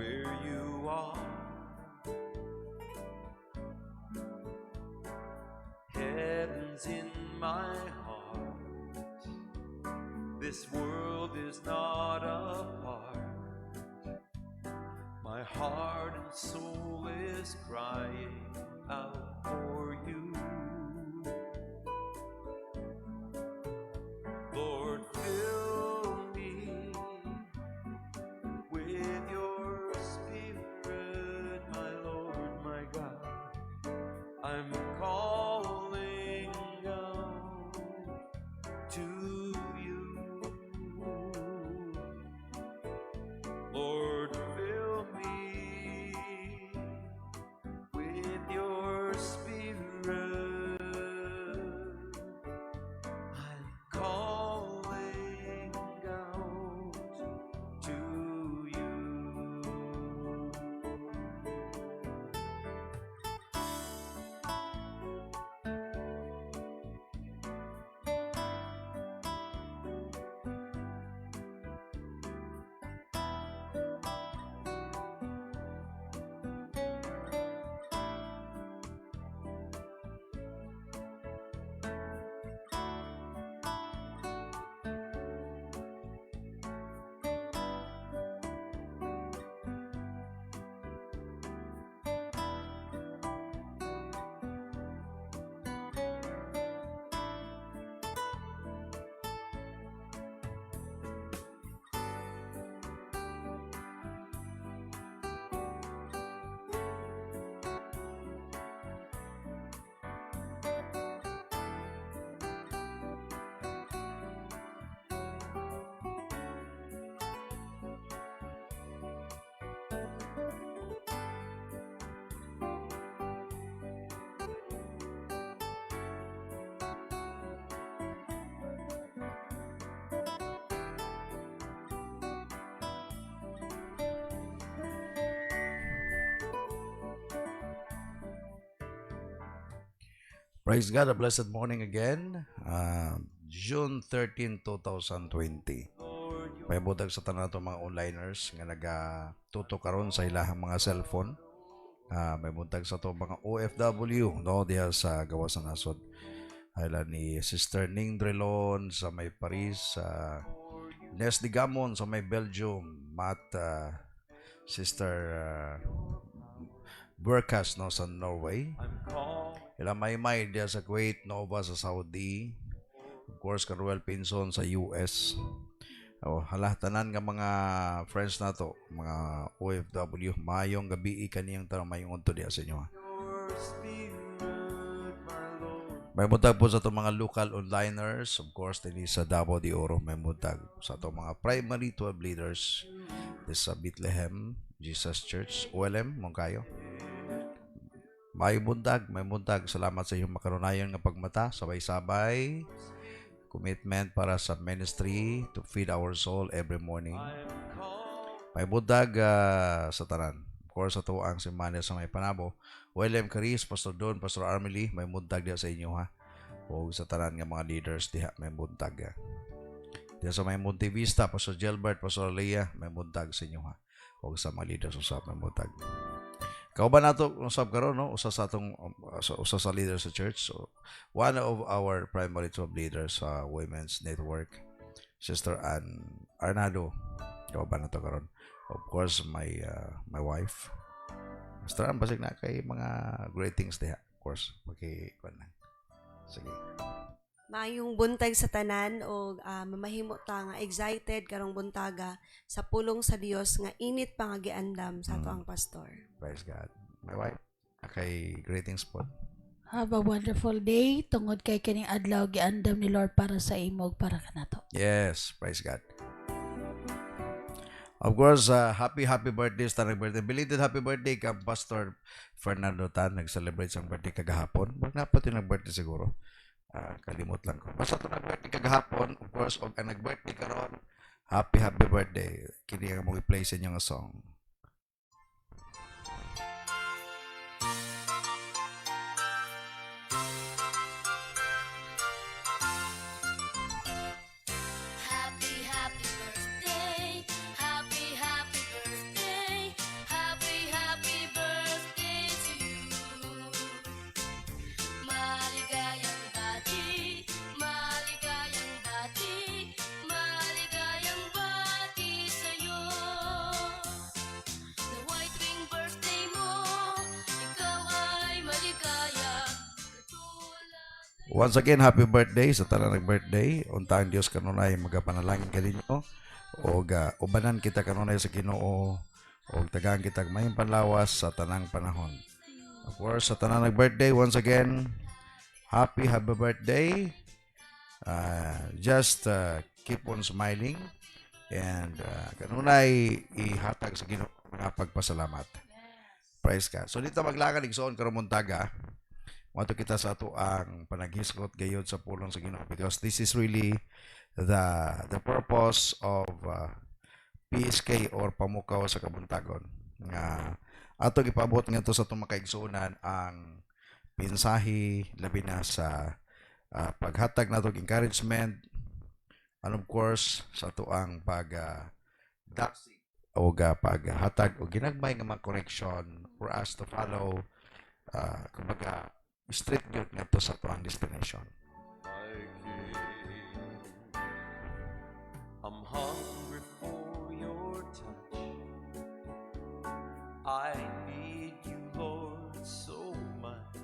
where you are. Heaven's in my heart. This world is not apart. My heart and soul is crying out for you. Lord, fill me with your spirit, my Lord, my God. I'm calling out to you. Lord, fill me with your spirit. I'm calling out to you. Praise God, a blessed morning again. June 13, 2020. Paibutag sa tanan nato mga onliners nga nagatuto karon sa ilahang mga cellphone. May buntag sa to mga OFW no diha sa gawas sa nasod. Hayla ni Sister Ning Drelon sa may Paris, Nes Digamon sa may Belgium, Sister Burkas no sa Norway. Ila may dia sa Kuwait, Nova sa Saudi. Of course, Caruel Pinson sa US. Tanan nga mga friends nato, mga OFW, mayong gabi kaniyang tanong mayong unto diya sa inyo. May muntag po sa itong mga local onliners, of course, din sa Davao de Oro, may muntag sa itong mga primary 12 leaders this sa Bethlehem Jesus Church, OLM, mong kayo. May muntag, salamat sa iyong makarunayan nga pagmata, sabay-sabay, commitment para sa ministry to feed our soul every morning. May buntag sa tanan. Of course, ito ang simana sa may Panabo. William Caris, Pastor Don, Pastor Armely, may buntag diya sa inyo ha. O sa tanan nga mga leaders diha, may buntag. Diya sa may Monte Vista, Pastor Gilbert, Pastor Leah, may buntag sa inyo ha. O sa mga leaders usap, may buntag. Kauban nato usab karon no usa sa leaders sa church. So one of our primary 12 leaders sa Women's Network, Sister Ann Arnado. Kauban nato karon. Of course my wife. Sister Ann basig na kay mga greetings diha. Of course maki-kuan lang. Sige. Maayong buntag sa tanan o mamahimo ta nga excited karong buntaga sa pulong sa Dios nga init pa nga giandam sa ato ang pastor. Praise God. My wife. Okay, greetings po. Have a wonderful day tungod kay kining adlaw giandam ni Lord para sa imog para kanato. Yes, praise God. Of course, happy birthday sa birthday. Belated happy birthday ka Pastor Fernando Tan, nag-celebrate sang birthday kagahapon. Wag na pati nag-birthday siguro. Kalimot lang ko. Basta ito nag-birthday kagahapon, of course, o nag-birthday karon. Happy birthday. Kini nga mo i-play sa inyo nga song. Happy birthday, happy birthday, Once again, happy birthday sa tanan nag-birthday. Untaang Dios kanunay magapanalangin kaninyo o ubanan kita kanunay sa Ginoo o tagaan kita mayong panlawas sa tanang panahon. Of course, sa tanan nag-birthday, once again, happy birthday. Just keep on smiling and kanunay ihatag sa Ginoo mga pagpasalamat. Praise God. So dito maglakad igsoon karon muntaga. Wato kita sa ato ang panaghisgot gayud sa pulong sa Ginoo because this is really the purpose of PSK or pamukaw sa kabuntagon. Nga ato gipabot ngadto sa atong makaigsuonan ang mensahe labi na sa paghatag nato og encouragement and of course sa ato ang daksig o paghatag og ginagmay nga mga correction for us to follow kumbaga straight yun nga to sa tuang destination. My King, I'm hungry for your touch. I need you, Lord, so much.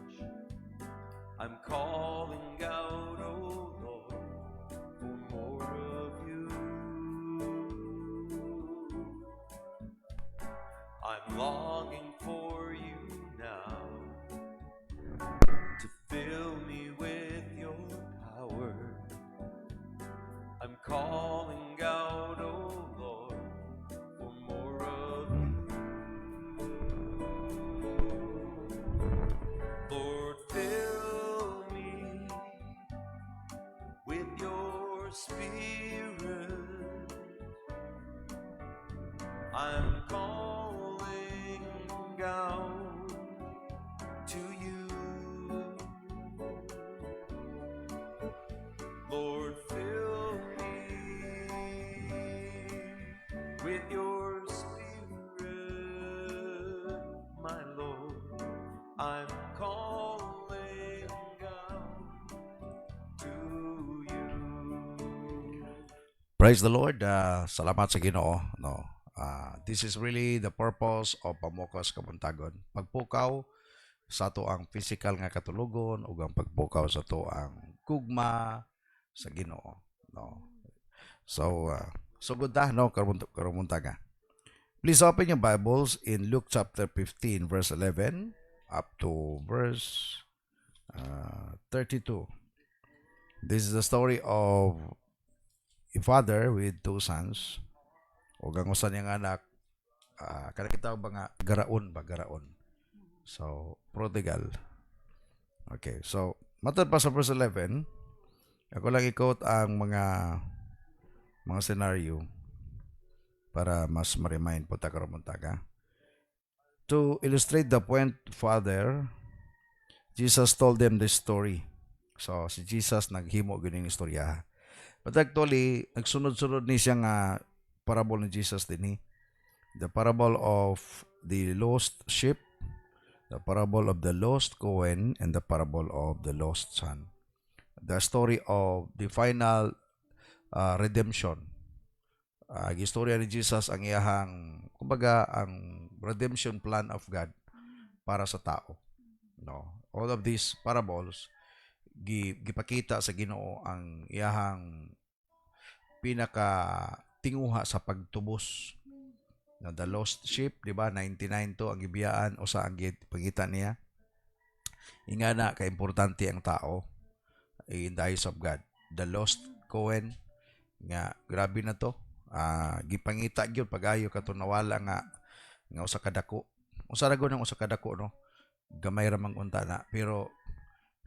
I'm calling out, oh Lord, for more of you. I'm longing for you now, to fill me with your power. I'm calling out, oh Lord, for more of you. Lord, fill me with your spirit. I'm calling out to you. Lord, fill me with your spirit, my Lord. I'm calling out to you. Praise the Lord. Salamat sa Ginoo. No. This is really the purpose of Pamukos Kabuntagon. Pagpukaw sa to ang physical nga katulugon ug ang pagpukaw sa to ang gugma sa Ginoo. No. So good no karumuntaga. Please open your Bibles in Luke chapter 15 verse 11 up to verse 32. This is the story of a father with two sons. O ang usa niyang anak kana kita ba nga garaon. So prodigal. Okay, so matod pa sa verse 11. Ako lang i-quote ang mga scenario para mas ma-remind po ta karon muntaga. To illustrate the point further, Jesus told them this story. So si Jesus naghimo gining istorya. But actually, nagsunod-sunod ni siya nga parable ni Jesus dinhi. The parable of the lost sheep, the parable of the lost coin, and the parable of the lost son. The story of the final redemption. Gistorya ni Jesus ang iyahang, kumbaga, ang redemption plan of God para sa tao. No, all of these parables gipakita sa Ginoo ang iyahang pinaka tinguha sa pagtubos. Na the lost sheep, di ba? 99 to ang gibiyaan o sa ang pangita niya. Ingana ka importante ang tao in the eyes of God. The lost coin nga grabe na to. Gipangita gyud pagayo kato nawala nga usa ka dako. Usa ra gyud ang usa ka dako no. Gamay ra mang unta na pero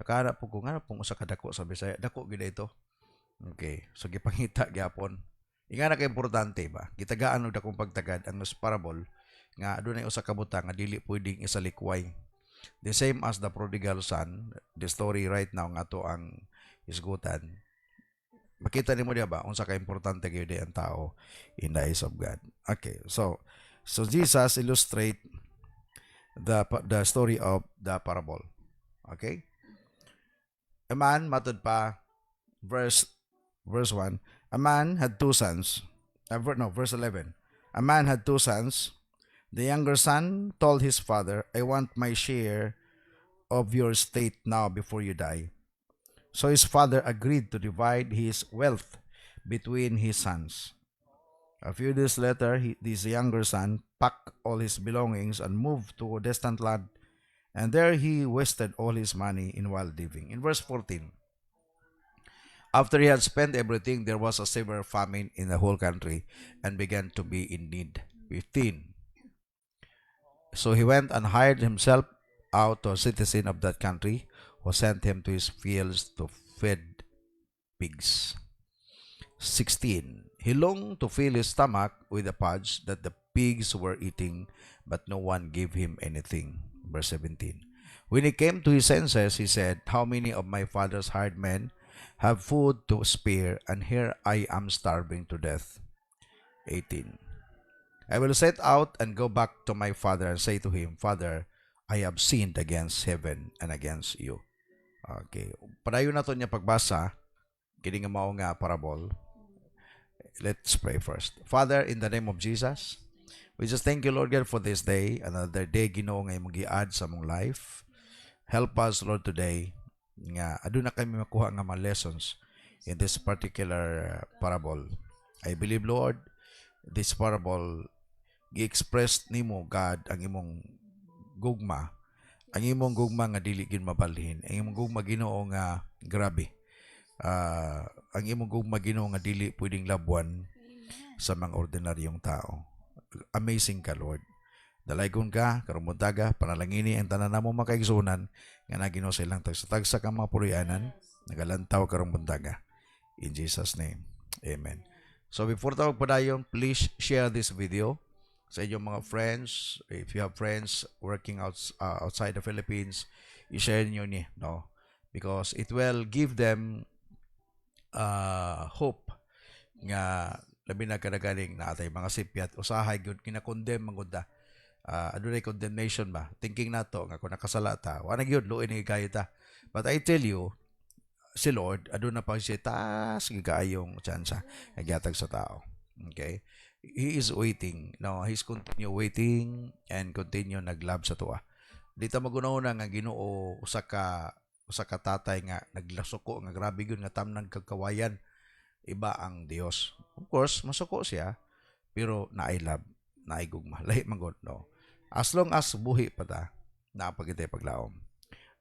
nakara po ko nga pong usa ka dako sa Bisaya. Dako gyud ito. Okay, so gipangita gyapon. Ingana ka importante ba? Gitagaan og dakong pagtagad ang parable nga adunay usa ka butang nga dili pwedeng isalikway. The same as the prodigal son, the story right now nga to ang isgutan. Makita nimo diha ba unsa ka importante gyud ang tao in the eyes of God. Okay, so Jesus illustrate the story of the parable. Okay? A man matod pa verse 1. A man had two sons. Verse 11. A man had two sons. The younger son told his father, I want my share of your estate now before you die. So his father agreed to divide his wealth between his sons. A few days later, this younger son packed all his belongings and moved to a distant land, and there he wasted all his money in wild living. In verse 14, after he had spent everything, there was a severe famine in the whole country and began to be in need. 15. So he went and hired himself out to a citizen of that country who sent him to his fields to feed pigs. 16. He longed to fill his stomach with the fudge that the pigs were eating, but no one gave him anything. Verse 17. When he came to his senses, he said, "How many of my father's hired men have food to spare, and here I am starving to death." 18. I will set out and go back to my father and say to him, "Father, I have sinned against heaven and against you." Okay. Padayon na to niya pagbasa, kini nga mao nga parable. Let's pray first. Father, in the name of Jesus, we just thank you, Lord God, for this day, another day, Ginoo, nga imong gi-add sa mong life. Help us, Lord, today, nga aduna kami makuha nga mga lessons in this particular parable. I believe, Lord, this parable gi-express nimo, God, ang imong gugma. Ang imong gugma nga dili gid mabalhin. Ang imong gugma, Ginoo, nga grabe. Ang imong gugma, Ginoo, nga dili pwedeng labuan sa mga ordinaryong tao. Amazing ka, Lord. Dalaygon ka, karumutaga, panalangini ang tanan namo makaigsunan nga na Ginoo sa ilang tagsa-tagsa ka mga purianan, nagalantaw karumutaga. In Jesus' name, amen. So before tawag padayon, please share this video sa inyong mga friends. If you have friends working outside the Philippines, i-share niyo ni, no? Because it will give them hope nga labi na kadagaling na atay mga sipyat usahay gyud kina-condemn manggunda. Adunay condemnation ba? Thinking nato nga kung nakasala ta, wa na gyud luoy ni kayo ta. But I tell you, si Lord aduna pa siya taas gigaayong tsansa nagyatag sa tao. Okay? He is waiting. No, he's continue waiting and continue naglab sa tuwa. Dita magunahuna nga Ginoo usa ka tatay nga naglasuko nga grabe gyud nga tamnang kagkawayan. Iba ang Dios. Of course, masuko siya, pero naay love, naay gugma. Lahi man gud, no. As long as buhi pa ta, naapagitay paglaom.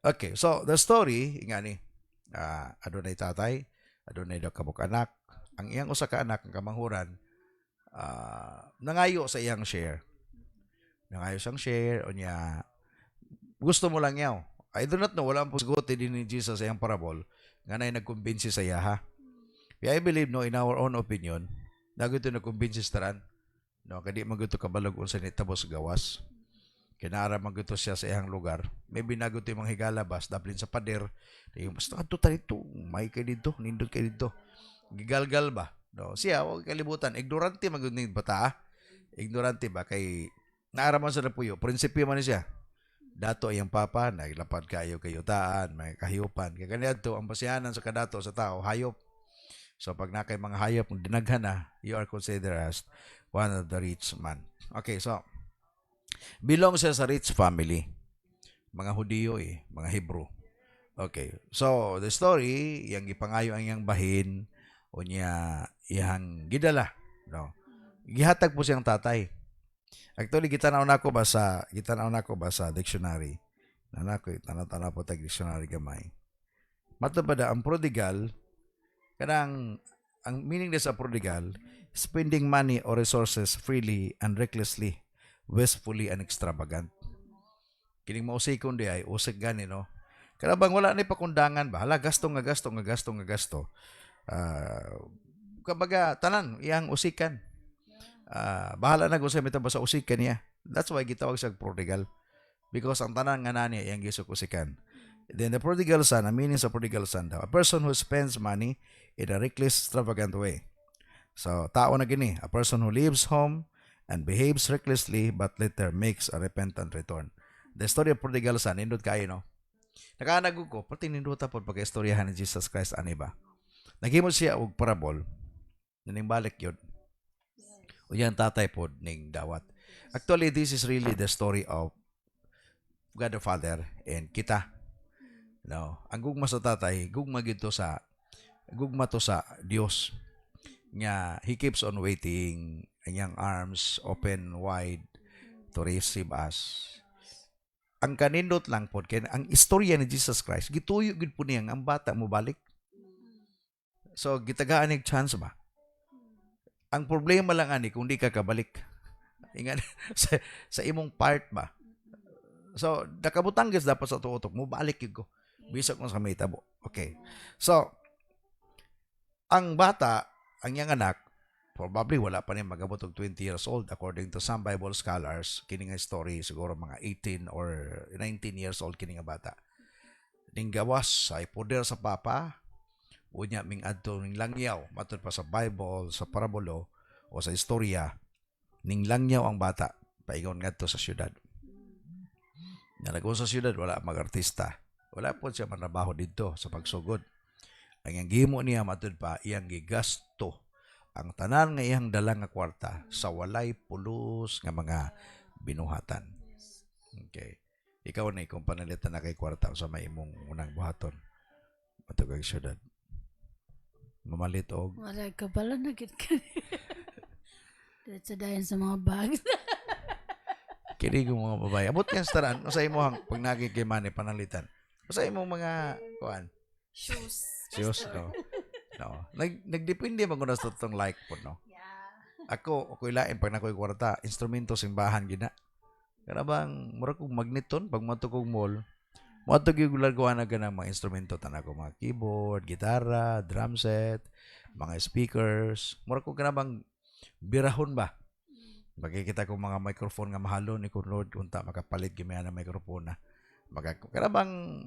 Okay, so the story nga ni adunay tatay, adunay daw kabuk anak. Ang iyang usa ka anak ang kamanghuran nangayo sa iyang share. Nangayo siyang share o niya gusto mo lang yaw. I do not know, wala ang pusgote din ni Jesus sa iyang parable nga na nagkumbinsi sa iya, ha? I believe, no, in our own opinion, naguto nagkumbinsi sa taran. No, kadi maguto kabalog unsa ni tabos gawas. Kinara maguto siya sa iyang lugar. Maybe naguto yung mga higalabas, daplin sa pader. Yung basta kadto ta dito, may kay dito, nindot kay dito. Gigalgal ba? No, siya wag kalibutan, ignorante magud ni bata. Ignorante ba kay naaraman sa puyo, prinsipyo man siya. Dato ayang papa, naglapad kayo kayutaan, may kahiyupan. Kaya ganito, ang basihanan sa kadato sa tao, hayop. So, pag na kay mga hayop, dinaghan na, you are considered as one of the rich man. Okay, so, belong siya sa rich family. Mga Hudiyo mga Hebrew. Okay, so, the story, yang ipangayo ang iyang bahin, o niya, iyang gidala, no? Gihatag po siyang tatay. Actually, gitanaw na ko ba sa dictionary. Tanaw po tag dictionary gamay. Matubada ang prodigal, kanang ang meaning sa prodigal, spending money or resources freely and recklessly, wastefully and extravagant. Kining mausikon di ay usik gani, no. Kanabang wala ni pakundangan ba? Hala, gasto. Kabaga tanan iyang usikan. Bahala na kung sa mitaba sa usikan niya. That's why gitawag siya prodigal. Because ang tanan nga nani iyang gisuk usikan. Then the prodigal son, ang meaning sa prodigal son daw, a person who spends money in a reckless, extravagant way. So, tao na gini, a person who leaves home and behaves recklessly but later makes a repentant return. The story of prodigal son, nindot kayo, no? Nakaanagog ko, pati nindot po pagka-istoryahan ni Jesus Christ, ano ba? Naghimod siya og parable, naningbalik yun. O yan tatay po ning dawat. Actually, this is really the story of God the Father and kita. No, ang gugma sa tatay, gugma to sa Dios. Nga he keeps on waiting, anyang arms open wide to receive us. Ang kanindot lang po, kaya ang istorya ni Jesus Christ, gituyo gid po niya ang bata mo balik. So, gitagaan ng chance ba? Ang problema lang ani kung di ka kabalik. Ingan, sa imong part ba? So, nakabutang gis dapat sa tuotok mo, balik yun ko. Bisag mo sa may tabo. Okay. So, ang bata, ang iyang anak, probably wala pa niya magabot og 20 years old according to some Bible scholars. Kini nga story siguro mga 18 or 19 years old kini nga bata. Ning gawas ay poder sa papa, unya ming adto ning langyaw matud pa sa Bible, sa parabolo o sa istorya, ning langyaw ang bata paingon ngadto sa syudad. Nalago sa syudad wala mag-artista. Wala po siya manabaho dito sa pagsugod. Ang iyang gihimo niya matud pa iyang gigasto ang tanan nga iyang dala nga kwarta sa walay pulos nga mga binuhatan. Okay. Ikaw na kung panalitan na kay kwarta sa may imong unang buhaton. Matugag syudad. Mamalit og Wala ka pala nagit ka. Diretso dayon sa mga bags. kini ko mga babae. Abot nga sa tanan, sa imo hang pag naging kay manay panalitan. Sa imong mga kuan. Shoes, no. No. Nagdepende man kuno sa tong like po, no. Ako ilain pag nakoy kwarta, instrumento simbahan gina. Kana bang mura kong magneton pag mato kong mall. Mato gyud lagawa na ganang mga instrumento tanan ko, mga keyboard, gitara, drum set, mga speakers. Mura ko kana bang birahon ba? Makikita ko mga microphone nga mahalon ni Lord unta makapalit gyud na microphone na. Kana bang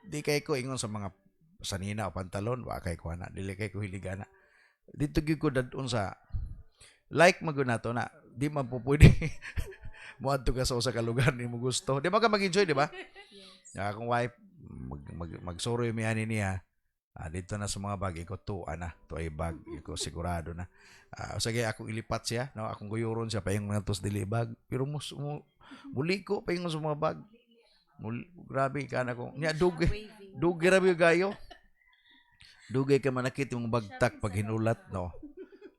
di kay ko ingon sa mga sanina o pantalon, wa kay ko na, dili kay ko hiligana. Dito gyud ko dadun sa like magunato na, di man po pwede moadto ka sa usa ka lugar ni mo gusto. Di ba ka mag-enjoy, di ba? Ya akong wife magsoroy mi ani niya. Dito na sa mga bag ko tuan na, to ay bag ko sigurado na. Sige akong ilipat siya, no, akong guyuron siya pa yung mga tos dili bag, pero muli ko pa yung sa mga bag. Grabe ka na ko. Nya dugi rabi gayo. Dugay ka manakit yung bagtak pag hinulat, no.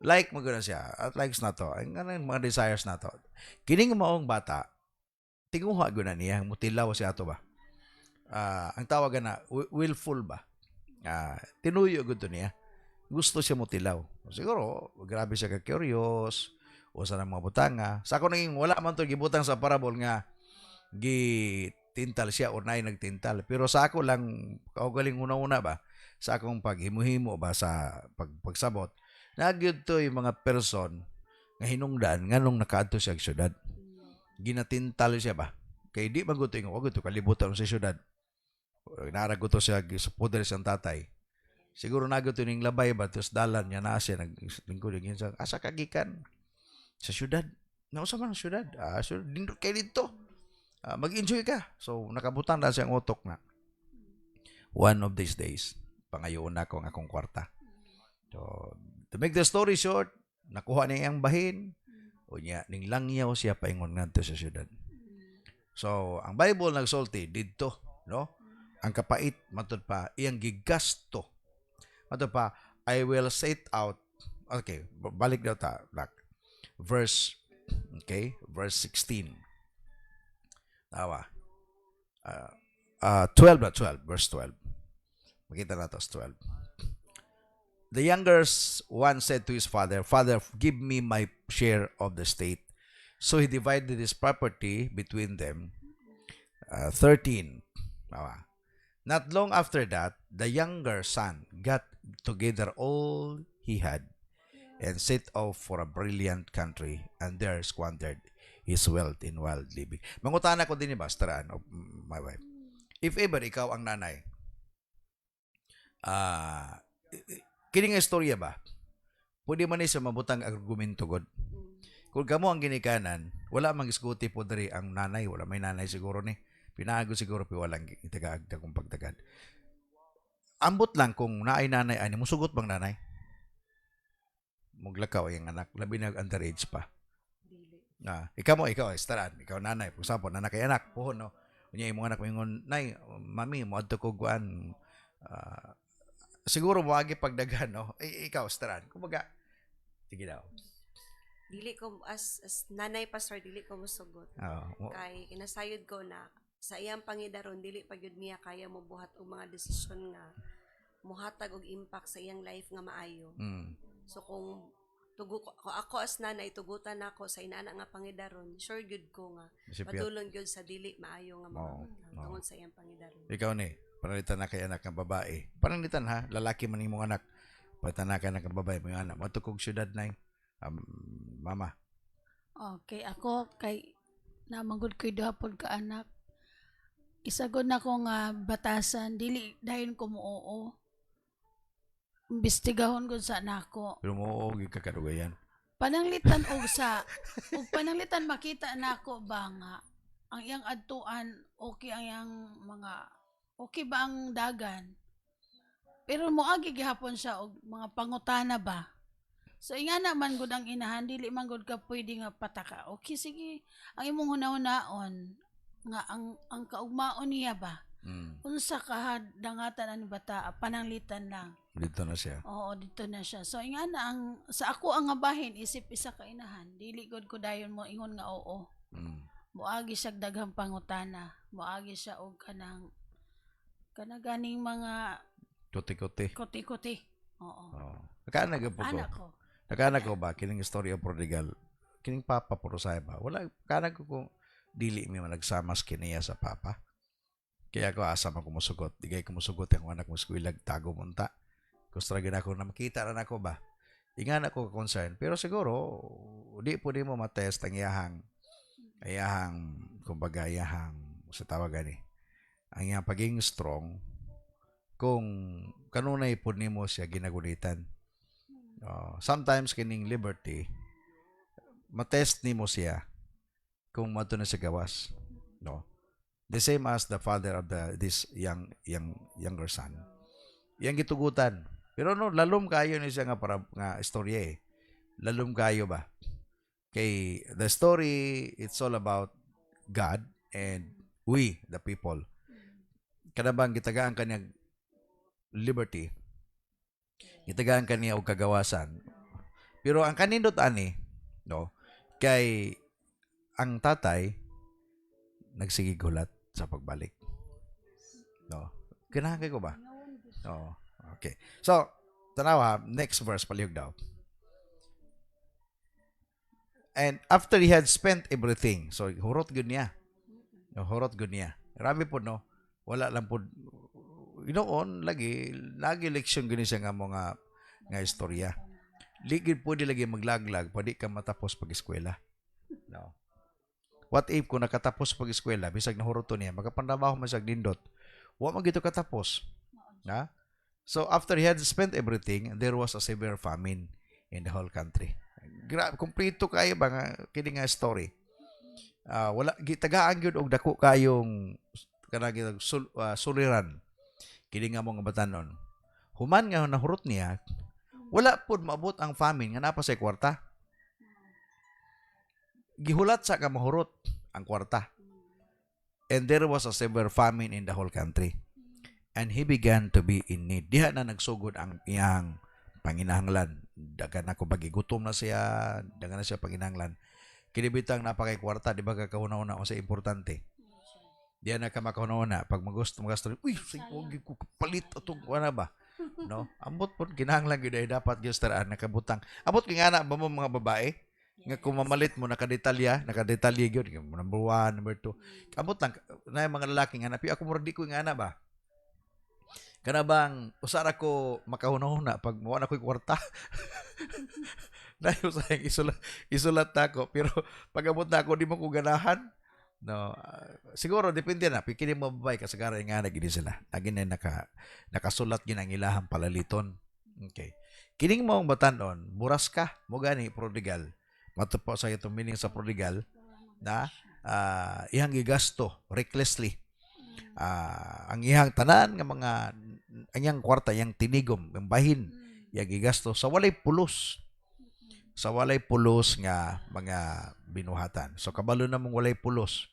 Like mo gana siya. At likes na to. Ang mga desires na to. Kining maong bata, tinguha guna niya, mutilaw siya ato ba? Ang tawagan na willful ba? Tinuyo gusto niya. Gusto siya mutilaw. Siguro, grabe siya ka-curious, o sa mga butanga. Sa ako naging wala man to gibutang sa parable nga tintal siya or naay nagtintal. Pero sa ako lang, kaugaling una-una ba, sa akong paghimuhimo ba sa pagsabot, nagyod to yung mga person nga hinungdan nga nung nakaadto siya sa syudad. Ginatintal siya ba? Kay di maguto yung wag ito kalibutan sa syudad. Naraguto siya sa poder siyang tatay. Siguro naguto ning labay ba, tapos dalan niya na siya, naglingkod yung siya, asa kagikan? Sa syudad. Nausa man ang syudad. Syudad, dindot kayo dito. Mag-enjoy ka. So, nakabutan na siyang utok na. One of these days, pangayoon na ko ang akong kwarta. So, to make the story short, nakuha niya ang bahin, o niya, ning langyaw siya paingon ngadto sa syudad. So, ang Bible nagsulti dito, no? Ang kapait, matod pa, iyang gigasto. Matod pa, I will set out, okay, balik daw ta, verse 16. Tawa. 12, verse 12. Makita na ito, 12. The younger one said to his father, Father, give me my share of the estate. So he divided his property between them. 13. Not long after that, the younger son got together all he had and set off for a brilliant country and there squandered his wealth in wild living. Mangutana ko din ni Bastraan of my wife. If ever ikaw ang nanay, kini nga istorya ba? Pwede man sa mabutang argumento god. Kung kamo ang ginikanan, wala mang isguti po diri ang nanay, wala may nanay siguro ni. Pinago siguro pi walang itagaagda kung pagtagad. Ambot lang kung naay nanay ani, musugot bang nanay? Muglakaw yung anak, labi na underage pa. Ikaw estaran, ikaw nanay, kung sampo, nanak kay anak, pohon, no? Unya imong anak mingon, nay, mami, mo adto ko kuan. ah, Siguro mo agi pagdagan, no? Ikaw, Staran. Kumbaga, sige daw. Dili ko as nanay pastor dili ko mosugot. Kay kinasayod ko na sa iyang pangidaron dili pa gyud niya kaya mo buhat og mga desisyon nga muhatag og impact sa iyang life nga maayo. So kung ako as nanay tugutan nako sa inana nga pangidaron, sure gyud ko nga madulong gyud sa dili maayo nga mga tungod sa iyang pangidaron. Ikaw ni, panalitan na kay anak ng babae. Panalitan ha, lalaki man imong anak. Panalitan na kay anak ng babae mo yung anak. Matukog syudad na mama. Okay, ako kay namanggod ko hapon ka anak. Isagod na ko nga batasan dili dahil ko muoo. Imbestigahon ko sa nako. Pero mo ka kadugayan. Pananglitan pananglitan makita nako ba nga ang iyang adtuan okay ang iyang mga okay ba ang dagan. Pero moagi gihapon siya og mga pangutana ba. So ingana man gud ang inahan dili man gud ka pwede nga pataka. Okay sige, ang imong hunahunahon nga ang kaugmaon niya ba. Unsa ka dangatan ani bata pananglitan lang. Dito na siya. Oo, dito na siya. So ingana ang sa ako ang nga bahin isip isa ka inahan. Dili gud ko dayon mo ingon nga oo. Moagi siya daghang pangutana. Moagi siya og kanang ganing mga kuti-kuti. Oo. Nakaanag po ko. Anak ko. Nakaanag ko ba kining istorya prodigal? Kining papa purusay ba? Wala kanag ko dili mi man nagsamas kiniya sa papa. Kaya ako asa man kumusugot. Digay kumusugot ang anak mo eskwela tago munta. Gusto rin ako na makita na ako ba? Ingan ako concern. Pero siguro, di po di mo matest ang kumbaga, sa tawagan ang iyang pagiging strong kung kanunay po ni mo siya ginagulitan. Sometimes kining liberty, matest ni mo siya kung mato na sa gawas. No? The same as the father of this younger son. Yang gitugutan. Pero no, lalom kayo ni siya nga istorya Lalom kayo ba? Kay the story, it's all about God and we, the people. Kadabang gitagaan kanyang liberty. Gitagaan kaniya og kagawasan. Pero ang kanindot ani, no, kay ang tatay nagsigig gulat sa pagbalik. No. Kinahangay ko ba? No. Okay. So, tanawa, next verse, palihog daw. And after he had spent everything, so hurot gud niya. No, hurot gud niya. Rami po, no? Wala lang po, lagi leksyon gini siya nga mga istorya. Ligid po di lagi maglaglag, pwede ka matapos pag-eskwela. No. What if kung nakatapos pag-eskwela, bisag nahuroto niya, magkapandabaho man siya nindot, wa man gito katapos. Ha? So, after he had spent everything, there was a severe famine in the whole country. Kumplito kayo ba nga, kini nga story. Wala, gitagaan yun og dako kayong suliran. Kini nga mga batanon. Human nga nahurot niya, wala po maabot ang famine nga napa sa kwarta. Gihulat sa ka mahurot ang kwarta. And there was a severe famine in the whole country. And he began to be in need. Diha na nagsugod ang iyang panginahanglan. Dagan na ko bagigutom na siya, dagan na siya panginahanglan. Kinibitang napakay kwarta, di ba kakahuna-una o sa importante. Diya na ka makahuna-una. Pag magasto, uy, ko palit itong kuwana ba? No? Ambot po, kinahanglan yun dapat gistaraan, nakabutang. Ambot kingana ba mo mga babae? Nga kung mamalit mo, nakadetalya yun. Number 1, number 2. Ambot lang, na yung mga lalaki nga, ako mo di ko nga na ba? Kanabang usara ko makahuna-huna pag mawa na ko'y kwarta. Dahil sa isulat na ako. Pero pag abot na ako, di mo ko ganahan. No, siguro, depende na. Pikinin mo babay, kasagara nga nagini sila. Nagin na nakasulat yun ang ilahang palaliton. Okay. Kining mo ang batanon, buras ka, mo gani, prodigal. Matupo sa itong meaning sa prodigal, na ihang gigasto, recklessly. Ang ihang tanan nga mga anyang kwarta, yang tinigom, yung bahin, yang gigasto sa walay pulos. Sa walay pulos nga mga binuhatan. So kabalo na mong walay pulos.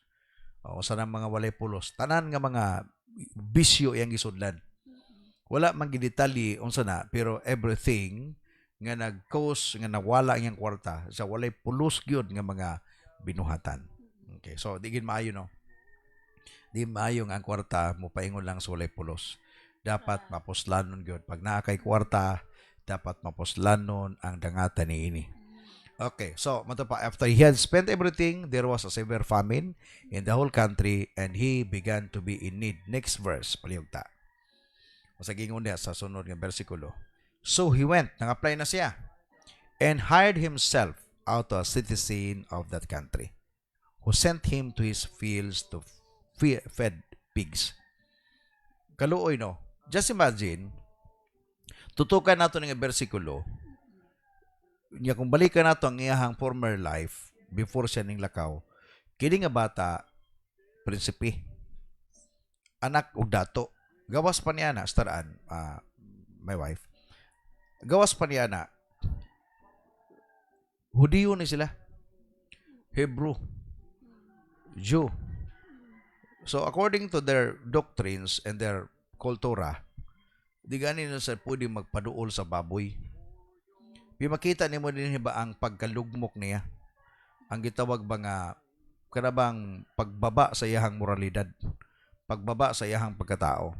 O sa nang mga walay pulos, tanan nga mga bisyo yang gisudlan. Wala man gidetalye unsa na, pero everything nga nag-cause nga nawala ang iyang kwarta sa walay pulos gyud nga mga binuhatan. Okay, so digin maayo no. Di maayo nga ang kwarta mo paingon lang sa walay pulos. Dapat mapuslanon gyud. Pag naa kay kwarta, dapat mapuslanon ang dangatan niini. Okay, so mato pa, after he had spent everything, there was a severe famine in the whole country and he began to be in need. Next verse, palihugta. Masagingon niya sa sunod ng versikulo. So he went, nang-apply na siya, and hired himself out to a citizen of that country, who sent him to his fields to fed pigs. Kaluoy, no? Just imagine, tutukan nato ng versikulo, niya kung balikan nato ang iyahang former life, before siya ning lakaw, kini nga bata, prinsipe, anak og dato, gawas pa niya na, staraan, my wife, gawas pa niya na, Hudiyo ni sila, Hebrew, Jew. So according to their doctrines and their kultura, di gani na sa pwede magpaduol sa baboy. Makita nimo din ba ang pagkalugmok niya? Ang gitawag ba nga kanabang pagbaba sa iyahang moralidad, pagbaba sa iyahang pagkatao.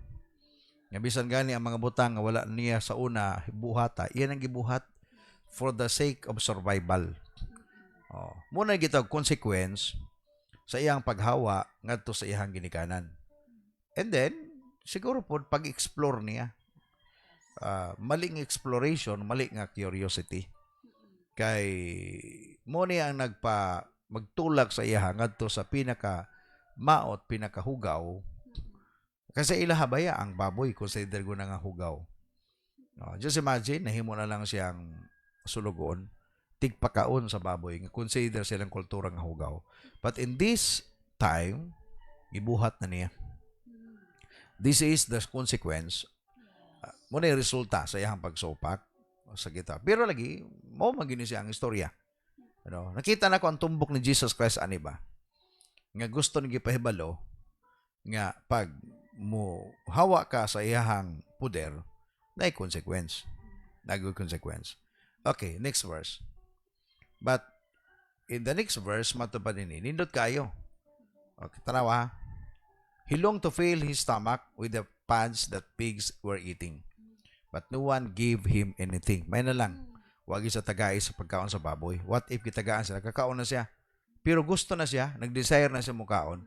Nga bisan gani ang mga butang nga wala niya sa una buhata, iyan ang gibuhat for the sake of survival. Muna gitawag consequence sa iyang paghawa ngadto sa iyang ginikanan. And then siguro po pag-explore niya, maling exploration, mali nga curiosity. Kay mo niya ang magtulak sa iya ngadto sa pinaka maot, pinakahugaw. Kasi ilahabaya ang baboy, consider ko na nga hugaw. Just imagine, nahimo na lang siyang sulugon, tigpakaon sa baboy, consider silang kultura nga hugaw. But in this time, ibuhat na niya. This is the consequence. Muna yung resulta sa iyang pagsopak sa kita. Pero lagi, mo magini siya ang istorya. Nakita na ko ang tumbok ni Jesus Christ, ani ba? Nga gusto ni gipahibalo, nga pag mo hawa ka sa iyang puder, na consequence. Nagod consequence. Okay, next verse. But, in the next verse, matupad din, nindot kayo. Okay, tanawa. He longed to fill his stomach with the pods that pigs were eating. But no one gave him anything. May na lang. Wag sa tagay sa pagkaon sa baboy. What if kitagaan siya? Nakakaon na siya. Pero gusto na siya. Nag-desire na siya mukaon.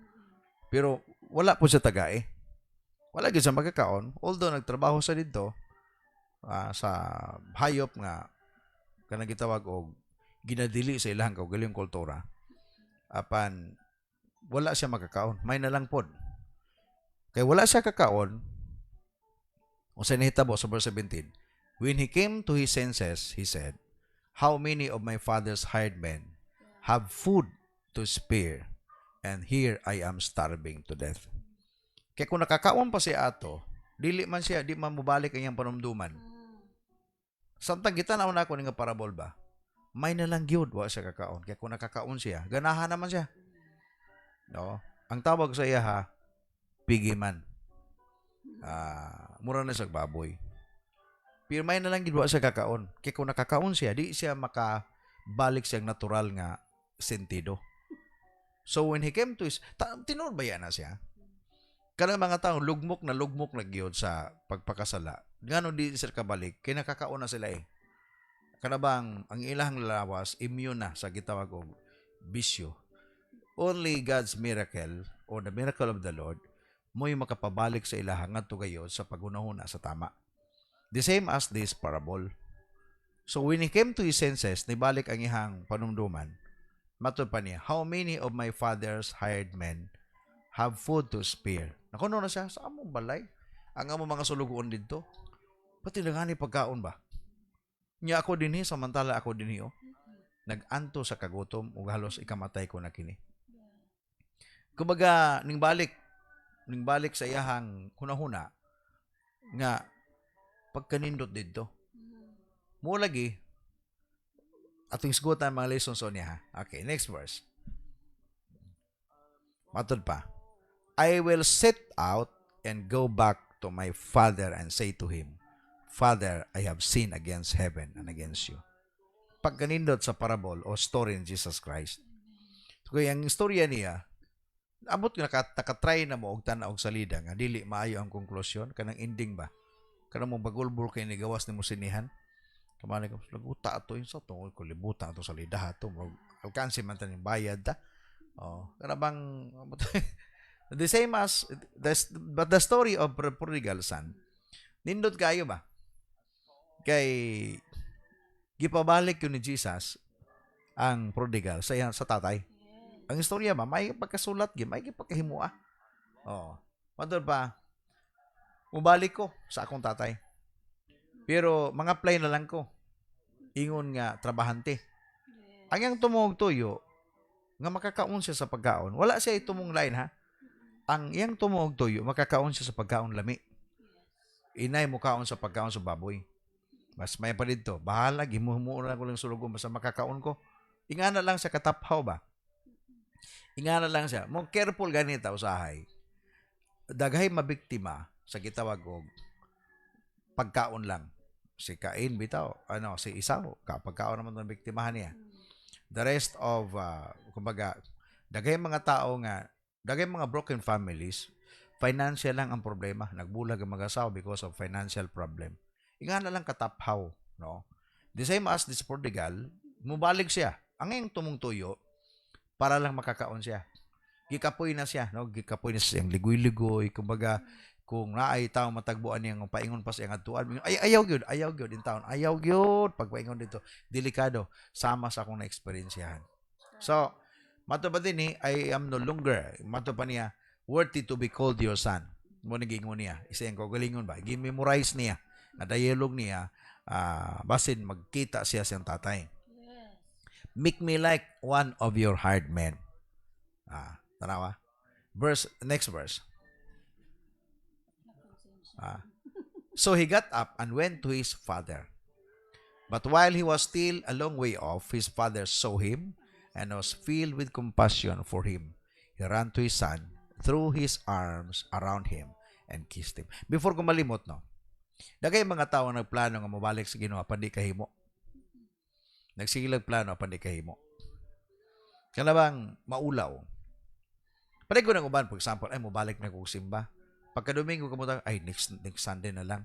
Pero wala po siya tagay. Wala siya magkakaon. Although nagtrabaho sa dito, sa hayop nga, kanang gitawag og ginadili sa ilang kaugalingong kultura. Apan, wala siya magkakaon. May na lang pod. Kaya wala siya kakaon. O sa nahitabo sa verse 17, when he came to his senses, he said, how many of my father's hired men have food to spare, and here I am starving to death. Kaya kung nakakaon pa siya ato, dili man siya, di man mubalik ang iyang panumduman. Samtang kita na ako nga parabol ba? May nalang gyud wa siya kakaon. Kaya kung nakakaon siya, ganahan naman siya. No? Ang tawag sa iya pigiman. Mura na sa baboy. Pero may nalang gid wa siya kakaon. Kaya kung nakakaon siya, di siya makabalik siyang natural nga sentido. So when he came to his, tinuod ba yan na siya? Kanang mga tao, lugmok na gyud sa pagpakasala. Ngano di sila kabalik, kaya nakakaon na sila eh. Kanabang ang ilang lawas, immune na sa gitawag og bisyo. Only God's miracle, or the miracle of the Lord, mo'y makapabalik sa ilaha ngadto gayod sa pagunahuna sa tama. The same as this parable. So when he came to his senses, nibalik ang ihang panumduman. Matod pa niya, how many of my father's hired men have food to spare? Nakuno na siya, sa among balay? Ang among mga sulugoon dito? Pati lang ni pagkaon ba? Nya ako dinhi, samantala ako dinhi, nag-anto sa kagutom, ug halos ikamatay ko na kini. Kumbaga, ning balik sa iyahang hunahuna nga pagkanindot dito. Mo lagi atong isgutan mga lessons on niya. Okay, next verse. Matod pa, I will set out and go back to my father and say to him, Father, I have sinned against heaven and against you. Pagkanindot sa parable o story ni Jesus Christ. Kaya ang istorya niya, abot nga nakatry na mo og tanaw og salida nga dili maayo ang konklusyon kanang ending ba. Kanang mo bagulbol kay ni gawas ni mo sinihan. Kamali ko laguta ato yung sa tungod ko libutan ato salida ato alkansi man taning bayad ta. Oh, kana bang the same as but the story of prodigal son. Nindot kayo ba? Kay gipabalik yun ni Jesus ang prodigal sa tatay. Ang istorya ba, may pagkasulat, may pagkahimua. Oh. Matod pa, mubalik ko sa akong tatay. Pero mga play na lang ko. Ingon nga, trabahante. Ang yang tumong tuyo, nga makakaon siya sa pagkaon. Wala siya itumong line ha. Ang yang tumong tuyo, makakaon siya sa pagkaon lami. Inay mo kaon sa pagkaon sa baboy. Mas may pa dito, bahala, gimuhumura ko lang sulugo, basta makakaon ko. Ingana lang sa kataphaw ba? Ingana lang siya. Mo careful ganita usahay. Daghay mabiktima sa gitawag og pagkaon lang. Si Cain bitaw, si Esau, pagkaon naman ng biktimahan niya. The rest of kumbaga, daghay mga tao nga, daghay mga broken families, financial lang ang problema. Nagbulag ang mag-asawa because of financial problem. Ingana lang kataphaw, no? The same as this prodigal, mubalik siya. Ang ngayong tumong tuyo, para lang makakaon siya. Gikapoy na siya, no? Gikapoy na siya, ligoy-ligoy, kumbaga, kung naay tao matagbuan niya, paingon pa siya ng atuan, ayaw gyud in town, ayaw gyud, pagpaingon dito, delikado, sama sa akong na-experiensyahan. So, mato pa din I am no longer, mato pa niya, worthy to be called your son. Mo nagingon niya, isa yung kagalingon ba, gi-memorize niya, na dialogue niya, basin magkita siya siyang tatay. Make me like one of your hard men. Tanawa. Next verse. So he got up and went to his father. But while he was still a long way off, his father saw him and was filled with compassion for him. He ran to his son, threw his arms around him, and kissed him. Before ko malimot, no? Dagay mga tao nagplano nga mabalik sa Ginoo apan di kahimo. Nagsigilag plano apan di kahimo. Kana bang maulaw. Pare ko nang uban, for example, ay mabalik na ko simba. Pagka Domingo kamo next Sunday na lang.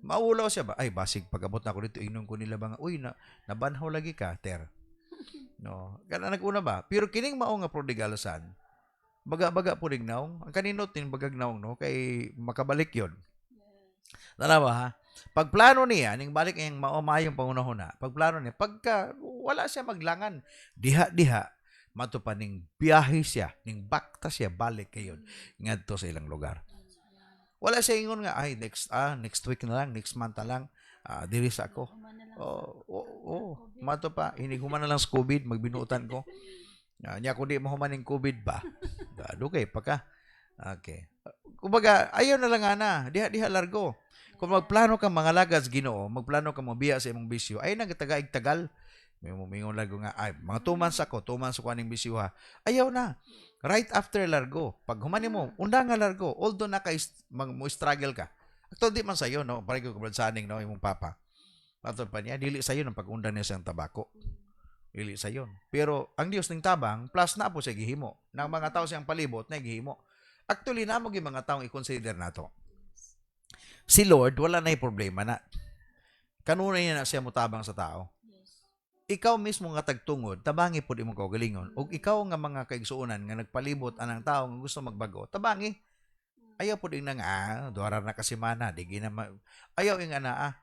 Maulaw siya ba? Ay basig pagabot na ako dito ingnon ko nila ba nga, uy nabanhaw lagi ka, ter. No, kana naguna ba? Pero kining mao nga prodigal son, baga-baga po dignaw. Ang kanino tin bagagnaw no kay makabalik yon. Tanawa ha? Pagplano niya, ning balik yung maumayong pangunahon na, pagplano niya, pagka wala siya maglangan, diha-diha, matupan ning biyahe siya, ning bakta siya, balik kayon, ngadto sa ilang lugar. Wala siya ingon nga, ay, next week na lang, next month na lang, diri sa ako. Mato pa, hiniguman na lang sa COVID, magbinuutan ko. Niya kung di mahuman ng COVID ba? Dugay pa ka. Okay. Kumbaga, ayaw na lang ana, diha largo. Kung magplano ka mga lagas Ginoo, magplano ka mabiya sa imong bisyo, ay nagtagaig-tagal. May mingon largo nga, ay, mga 2 months ako aning bisyo ha. Ayaw na. Right after largo. Pag humani mo, unda nga largo. Although mo struggle ka. Ito di man sa'yo, no? Parang ko kabransaning, no? Imong papa. Matod pa niya, dili sa'yo ng pag-unda niya siyang tabako. Dili sa'yo. Pero, ang Diyos ng tabang, plus na po siya gihimo. Nang mga tao siyang palibot, na gihimo. Actually, namog yung mga taong i-consider na to. Si Lord, wala na yung problema na. Kanunay niya na siya mutabang sa tao. Ikaw mismo nga tagtungod, tabangi po di mo kaugalingon. O ikaw nga mga kaigsuunan nga nagpalibot anang tao nga gusto magbago, tabangi. Ayaw po din nga, duwarar na kasimana, di ayaw yung ana,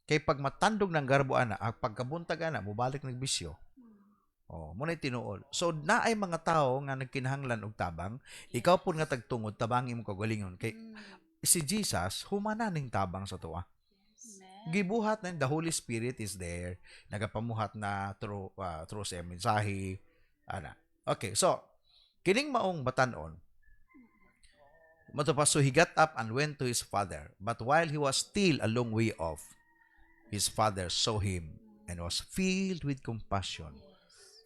kay pag matandog ng garbo ana, pagkabuntag ana, mubalik nagbisyo. Muna tinuol. So, naay mga tao nga nagkinahanglan og tabang, ikaw po nga tagtungod, tabangi mo kaugalingon. Kay si Jesus, humana ning tabang sa tuwa. Gibuhat na the Holy Spirit is there. Nagapamuhat na through sa mensahe. Okay, so, kining maong batanon, so he got up and went to his father. But while he was still a long way off, his father saw him and was filled with compassion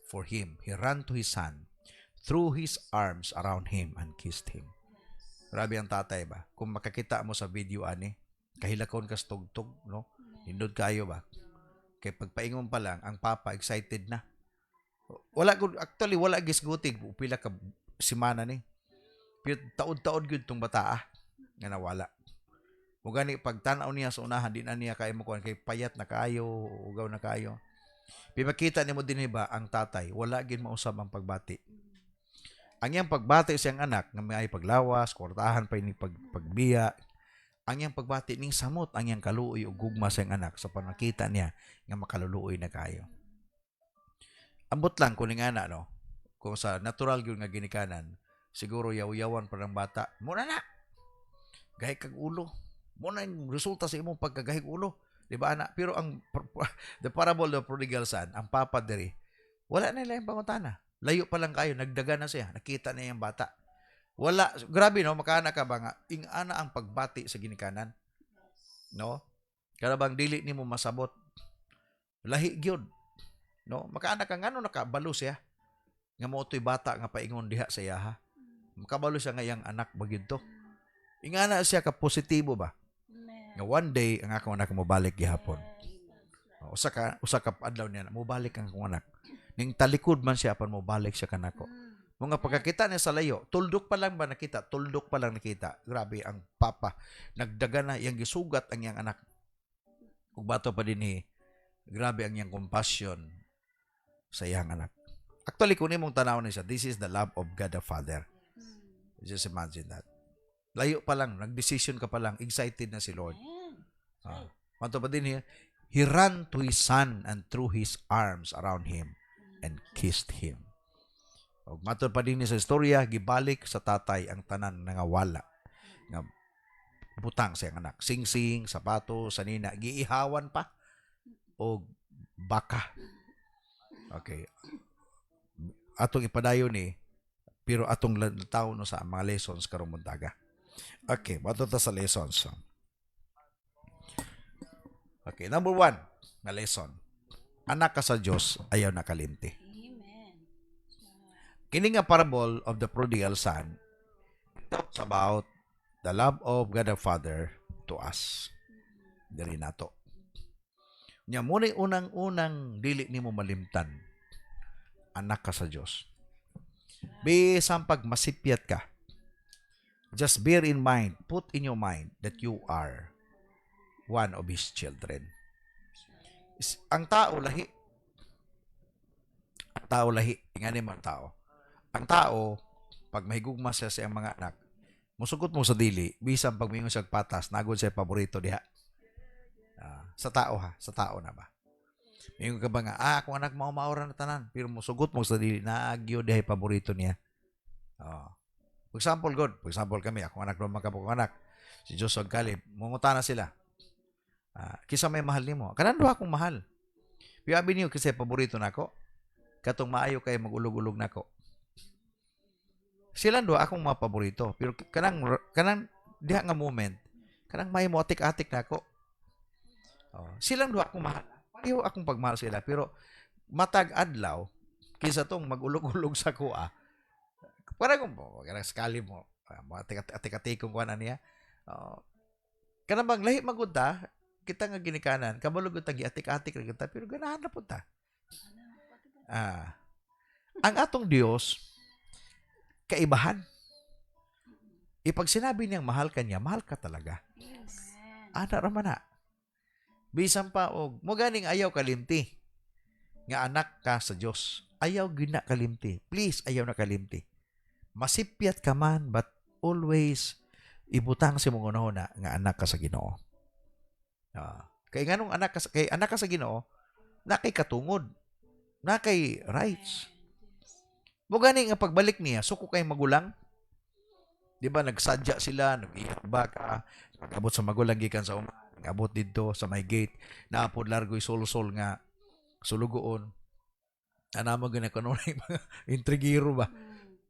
for him. He ran to his son, threw his arms around him and kissed him. Grabe ang tatay ba? Kung makakita mo sa video ani, kahilakon ka sa tugtog, no? Hindod kayo ba? Kay pagpaingon pa lang, ang papa excited na. Actually, wala gisgutig. Pila ka simana ni. Pero taod-taod yun itong bata nga nawala. O gani, pag tanaw niya sa unahan, di na niya kaya mo kung kay payat na kayo, ugaw na kayo. Pipakita ni mo din ba, ang tatay, wala gin mausap ang pagbati. Ang iyang pagbati siyang anak, nga may paglawas, kortahan pa ni pagbiya, ang iyang pagbati ning samot, ang iyang kaluoy o gugma siyang anak sa panakita niya nga makaluluoy na kayo. Ambot lang kung nga na, no? Kung sa natural yun nga ginikanan, siguro yaw-yawan pa ng bata, muna na! Gahig kag ulo. Muna yung resulta sa imong pagkagahig ulo. Di ba, anak? Pero the parable of prodigal son, ang papa diri, wala na nila yung pangutana. Layo pa lang kayo, nagdaga na siya, nakita na yung bata. Wala, grabe no, makana ka ba nga, ingana ang pagbati sa ginikanan. No? Kada bang dili ni mo masabot, lahi gyud. No? Makana ka nga no, nakabalo siya. Nga mo to'y bata nga paingon diha sa iyaha. Makabalo siya nga yung anak bagyod to. Ingana siya ka positibo ba? Nga one day, ang akong anak mo balik gihapon. Usa ka adlaw niya, mo balik ang akong anak. Ning talikod man siya, pan mo balik siya kanako. Mga pagkakita niya sa layo, tuldok pa lang ba nakita? Tuldok pa lang nakita. Grabe, ang papa. Nagdaga na, iyang gisugat ang iyang anak. Kung bato pa din grabe ang iyang compassion sa iyang anak. Actually, kung imong tanaw niya, this is the love of God the Father. Just imagine that. Layo pa lang, nag-decision ka pa lang, excited na si Lord. Bato pa din he ran to his son and threw his arms around him and kissed him. Og matod pa din sa istorya, gibalik sa tatay ang tanan nga wala nga butang sa iyang anak. Sing-sing, sapato, sanina, giihawan pa og baka. Okay. Atong ipadayon pero atong lantaw no sa mga lessons karong buntaga. Okay, matod ta sa lessons. Okay, number 1 na lesson. Anak ka sa Dios, ayaw nakalimti. Kini nga parable of the prodigal son talks about the love of God the Father to us. Diri nato. Nya mo ni unang-unang dili nimo malimtan. Anak ka sa Dios. Bisan pag masipyat ka, just bear in mind, put in your mind that you are one of His children. Ang tao lahi. Ingani man tao. Ang tao, pag mahigugma siya sa mga anak, musugot mo sa dili, bisan pag mingon siya patas, nagod siya paborito diha. Sa tao na ba? Mingon ka ba nga, kung anak mo maura na tanan, pero musugot mo sa dili, naagyo diha paborito niya. For example kami, akong anak naman kapag anak, si Joshua Caleb, munguta na sila. Kisa may mahal nimo. Kanan do akong mahal. Piyabi niyo kasi paborito nako. Katong maayo kay magulog-ulog nako. Sila do akong mga paborito. Pero kanang diha nga moment, kanang may mo atik-atik nako. Silang do akong mahal. Pareho akong pagmahal sila, pero matag adlaw kinsa tong magulog-ulog sa kuha. Para kung kanang sakali mo, atik-atik kung kuan niya. Kanang bang lahi magud kita nga ginikanan, kabalog ta giatik-atik ra kita, pero ganahan na pud ta. Ang atong Dios kaibahan. Ipag sinabi niyang mahal ka niya, mahal ka talaga. Ana ra man na. Bisan pa og mo ganing ayaw kalimti. Nga anak ka sa Dios. Ayaw gina kalimti. Please, ayaw na kalimti. Masipyat ka man, but always ibutang si mong una nga anak ka sa Ginoo. Kay nganong anak ka sa Ginoo, na kay katungod, na kay rights. Mo gani nga pagbalik niya, suko kay magulang. Di ba nagsadya sila, nag-iakba ka, nag-abot sa magulang gikan sa nag-abot dito sa may gate, naapod largo'y sol-sol nga sulugoon. Anamo gina kanunay mga intrigiro ba?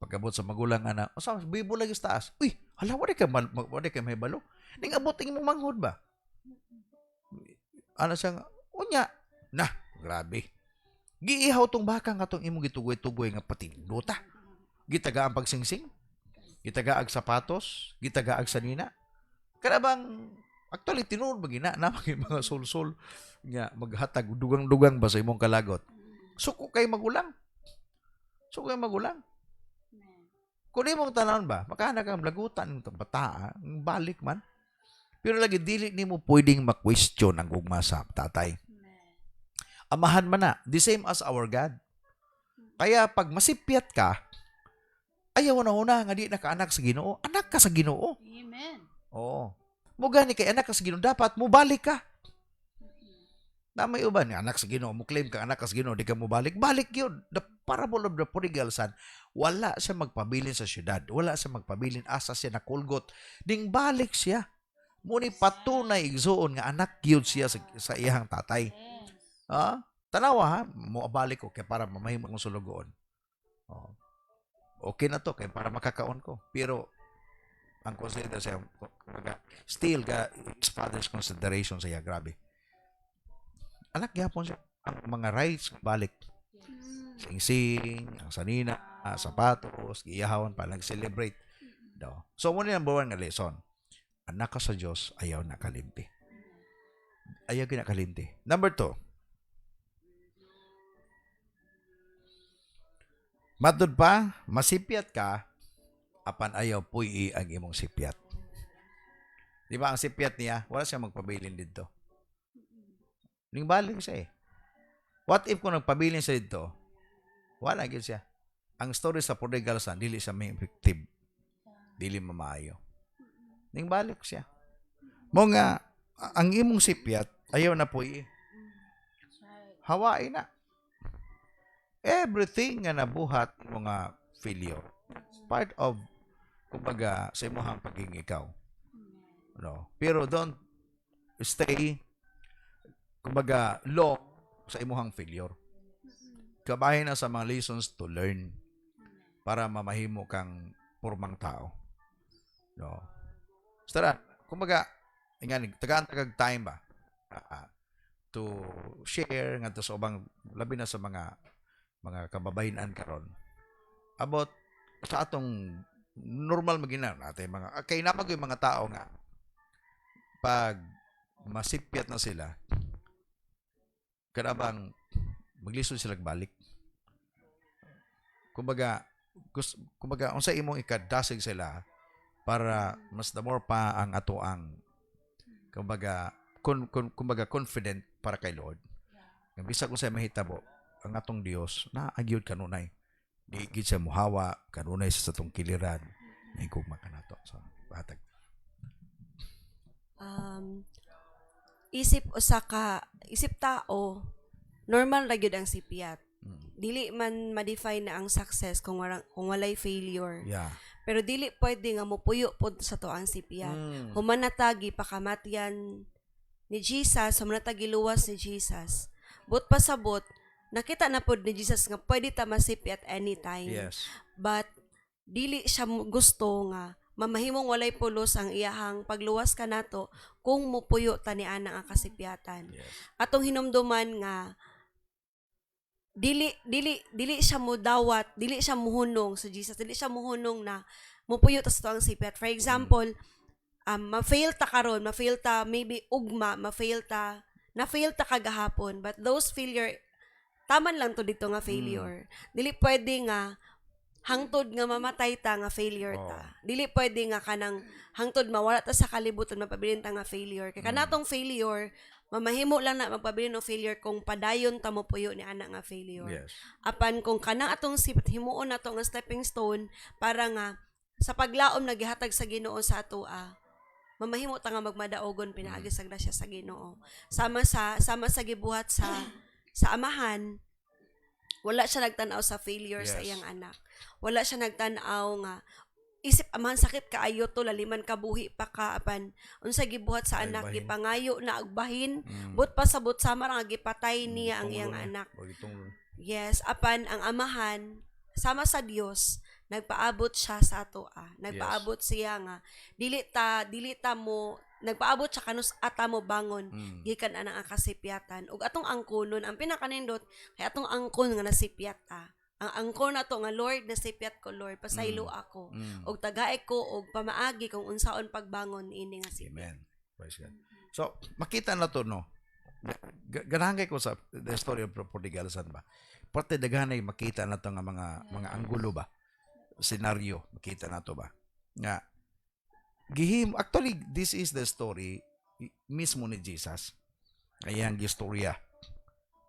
Pagabot sa magulang ana, asa bibo lagi sa taas. Uy, hala wala kay may balo. Ning abot ing manghod ba? Ano siya, unya. Nah, grabe. Giihaw tong baka nga tong imong gitugoy-tugoy nga patinduta. Gitaga ang pagsingsing, gitaga ag sapatos, gitaga ag sanina. Karabang actually tinuod magina na mga sul-sul nga maghatag dugang-dugang ba sa imong kalagot. Suko kay magulang. Suko kay magulang. Kung di mong tanawon ba, makahanap kang lagutan ng bata, balik man. Pero lagi dili nimo pwedeng ma-question ang gugma sa tatay. Amahan man na, the same as our God. Kaya pag masipyat ka, ayaw na una nga di nakaanak sa Ginoo. Anak ka sa Ginoo. Amen. Oo. Mo gani kay anak ka sa Ginoo, dapat mo balik ka. Na may uban, anak sa Ginoo, mo claim ka anak ka sa Ginoo, di ka mo balik. Balik yun. The parable of the prodigal son, wala siya magpabilin sa syudad. Wala siya magpabilin, asa siya nakulgot. Ding balik siya. Muni patunay igsuon nga anak yun siya sa iyang tatay. Ha? Tanawa ha, mo balik ko kay para mamahim akong sulugoon. Oh. Okay na to kay para makakaon ko. Pero ang consider siya still his father's consideration sa iya grabe. Anak gyapon siya ang mga rights balik. Sing-sing, ang sanina, sapatos, giyahawan pa nag-celebrate. Do. So mo ni number 1 nga lesson. Anak ka sa Dios, ayaw nakalimti. Ayaw kinakalimti. Number 2. Matod pa, masipyat ka, apan ayaw puy ang imong sipyat. Di ba ang sipyat niya, wala siya magpabilin dito. Ning balik siya eh. What if kung nagpabilin siya dito, wala gid siya. Ang story sa prodigal son, dili siya may effective. Dili mamaayo. Ning balik siya. Mo nga, ang imong sipyat, ayaw na puy. Hawain na. Everything nga nabuhat mga failure part of kumbaga sa imong pagiging ikaw. No? Pero don't stay kumbaga long sa imong failure. Kabahin na sa mga lessons to learn para mamahimo kang pormang tao. No? Stara, kumbaga ingani tagaan-tagag time ba to share ngadto sa ubang labi na sa mga kababayan karon about sa atong normal magina natin mga kay napag yung mga tao nga pag masipyat na sila karabang maglisod sila balik kumbaga unsa imong ikadasig sila para mas the more pa ang ato ang kumbaga confident para kay Lord nga bisag kung sa mahitabo ang atong Dios na agyod kanunay di gid siya muhawa kanunay sa atong kiliran may gugma kanato so hatag isip tao normal ra gyud ang sipyat. Dili man ma-define na ang success kung walay failure. yeah Pero dili pwede nga mopuyo pod sa to ang sipyat. Humanatagi pakamatyan ni Jesus, humanatagi luwas ni Jesus. But pasabot nakita na pod ni Jesus nga pwede ta masipyat anytime. yes But dili siya gusto nga mamahimong walay pulos ang iyahang pagluwas kanato kung mupuyo ta ni ana ang kasipyatan. yes Atong hinumduman nga dili siya mudawat, dili siya muhunong sa Jesus, dili siya muhunong na mupuyo ta sa to ang sipyat. For example, ma-fail ta karon, ma-fail ta maybe ugma, na-fail ta kagahapon, but those failure taman lang to dito nga failure. Dili pwede nga hangtod nga mamatay ta nga failure ta. Dili pwede nga kanang hangtod mawala ta sa kalibutan mapabilin ta nga failure. Kay kanatong failure, mamahimo lang na magpabilin ng failure kung padayon ta mo puyo ni ana nga failure. yes Apan kung kanang atong himuon nato nga stepping stone para nga sa paglaom na gihatag sa Ginoo sa atoa, mamahimo ta nga magmadaogon pinaagi sa grasya sa Ginoo. Sama sa gibuhat sa amahan, wala siya nagtanaw sa failure sa Yes. iyang anak. Wala siya nagtanaw nga isip amahan sakit kaayo to laliman kabuhi pa ka apan unsa gibuhat sa Ay, anak bahin. gipangayo na agbahin but pasabot sama ra nga gipatay niya ang iyang anak. Yes, apan ang amahan sama sa Dios nagpaabot siya sa atoa. Nagpaabot siya nga dili ta mo nagpaabot siya kanus ata mo bangon gikan anang kasipyatan ug atong angkonon ang pinakanindot kay atong angkon nga nasipyat ta ang angkon na to nga Lord nasipyat ko Lord pasaylo ako og tagay ko og pamaagi kung unsaon pagbangon ini nga sipyat. Amen. Praise God. So, makita na to, no? Ganangay ko sa the story of prodigal son ba? Parte daghanay makita na to nga mga anggulo ba? Senaryo, makita na to ba? Nga, actually, this is the story mismo ni Jesus. Ayan, gistorya.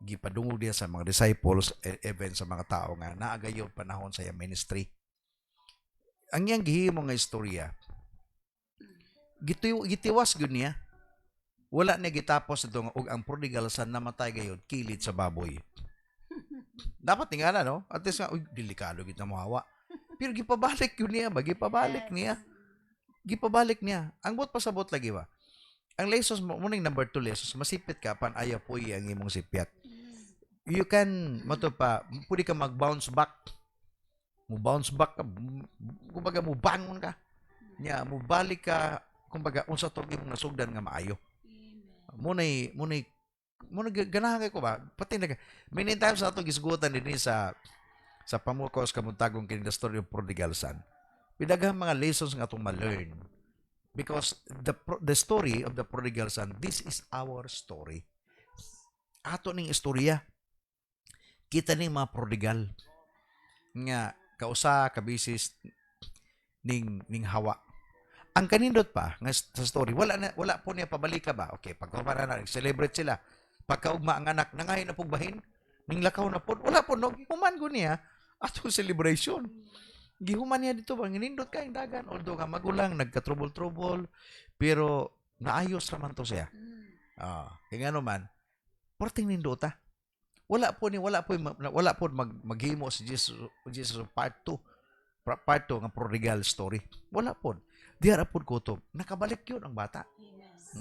Gipadungog diya sa mga disciples, even sa mga tao nga, naagayon panahon sa iyang ministry. Ang iyang gihimo nga istorya, gitiwas yun niya. Wala niya gitapos ito nga, ang prodigal son namatay gayon, kilit sa baboy. Dapat tingala, no? At least nga, delikado kita mahawa. Pero gipabalik yun niya ba? Gipabalik niya. Ang bot pasabot lagi ba? Ang lessons mo, muning number 2 lessons, masipit ka, pan ayaw po ang imong sipyat. You can, pwede ka mag-bounce back. Mo-bounce back ka, kumbaga mo bangon ka. Mo balik ka, kumbaga, unsa to imong nasugdan nga maayo. Munay, ganahan ko ba? Pati many times ato gisgutan din sa pamukos kamuntagong kini the story of prodigal son. Pidaghang mga lessons nga atong ma-learn. Because the story of the prodigal son, this is our story. Ato ning istorya. Kita ning mga prodigal nga kausa kabisis ning hawa. Ang kanindot pa nga sa story, wala po niya pabalik ba? Okay, pagkabara na celebrate sila. Pagkaugma ang anak nangahin na pugbahin, ning lakaw na po. Wala po no, gihuman ko niya atong celebration. Gihuman niya dito bang nindot kay dagan although nga magulang nagka-trouble pero naayos raman to siya. Kaya man, porting nindota. Wala po maghimo si Jesus part 2 nga prodigal story. Wala po. Diara po kutob. Nakabalik yun ang bata.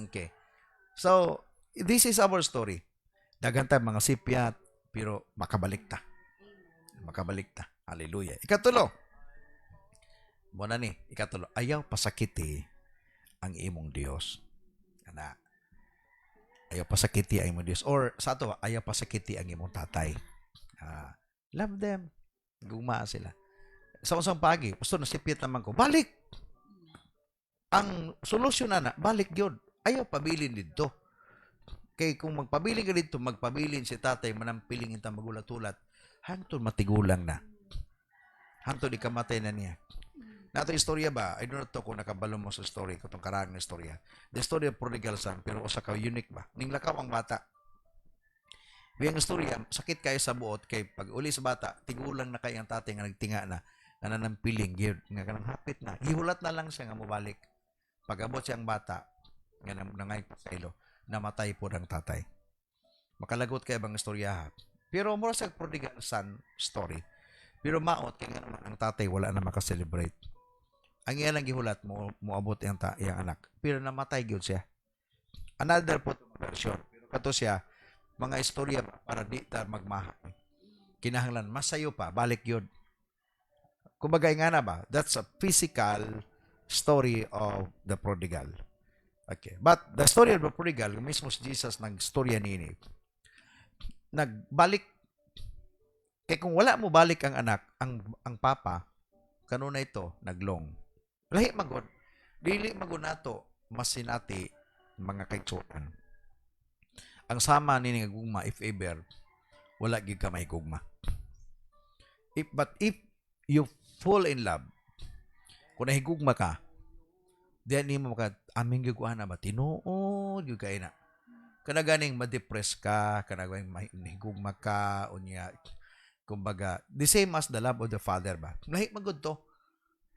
Okay. So, this is our story. Dagan tayo mga sipyat, pero makabalik ta. Hallelujah. Ikatulo. Muna ni, ikatulo. Ayaw pasakiti ang imong Dios. Ayaw pasakiti ang imong Dios. Or, sa ato, ayaw pasakiti ang imong tatay. Love them. Guma sila. Sa usang pagi, gusto na sipyat naman ko, balik! Ang solusyon na balik yun. Ayaw pabilin dito. Kaya kung magpabilin ka dito, magpabilin si tatay, manampiling itang magulat-ulat, hantod matigulang na. Hantod ikamatay na niya. Nato istorya ba? I don't know kung nakabalo mo sa story, kung itong karang na istorya. The story of prodigal son, pero usa ka unique ba? Ning lakaw ang bata. Biyang istorya, sakit kayo sa buot, kay pag uli sa bata, tigulang na kayo ang tatay nga nagtinga na, nanampiling, nga kanang hapit na. Gihulat na lang siya nga mabalik. Pag-abot siyang bata, nga nangay sa ilo, namatay po ng tatay. Makalagot kayo bang istorya. Pero mura sa prodigal son story. Pero maot, kaya nga naman ang tatay wala na makaselebrate. Ang iyan ang gihulat, moabot yung anak. Pero namatay yun siya. Another po version. Pero kato siya, mga istorya para di ta magmahal. Kinahanglan, masayo pa, balik yun. Kumbaga nga na ba, that's a physical story of the prodigal. Okay. But the story of the prodigal, mismo si Jesus nag-storya nini. Nagbalik. Kaya kung wala mo balik ang anak, ang papa, kanuna ito, naglong. Lahi magod. Dili magod nato, masinati mga kaitsuan. Ang sama nini nga gugma, if ever, wala gid ka may gugma. But if you fall in love, kung nahigugma ka, diyan ni mo ka, aming giguan na ba? Tinuod, yung kayo na. Kanaganing ma-depress ka, kanaganing mahigugma ka, unya, kumbaga, the same as the love of the father ba? Lahi magod to.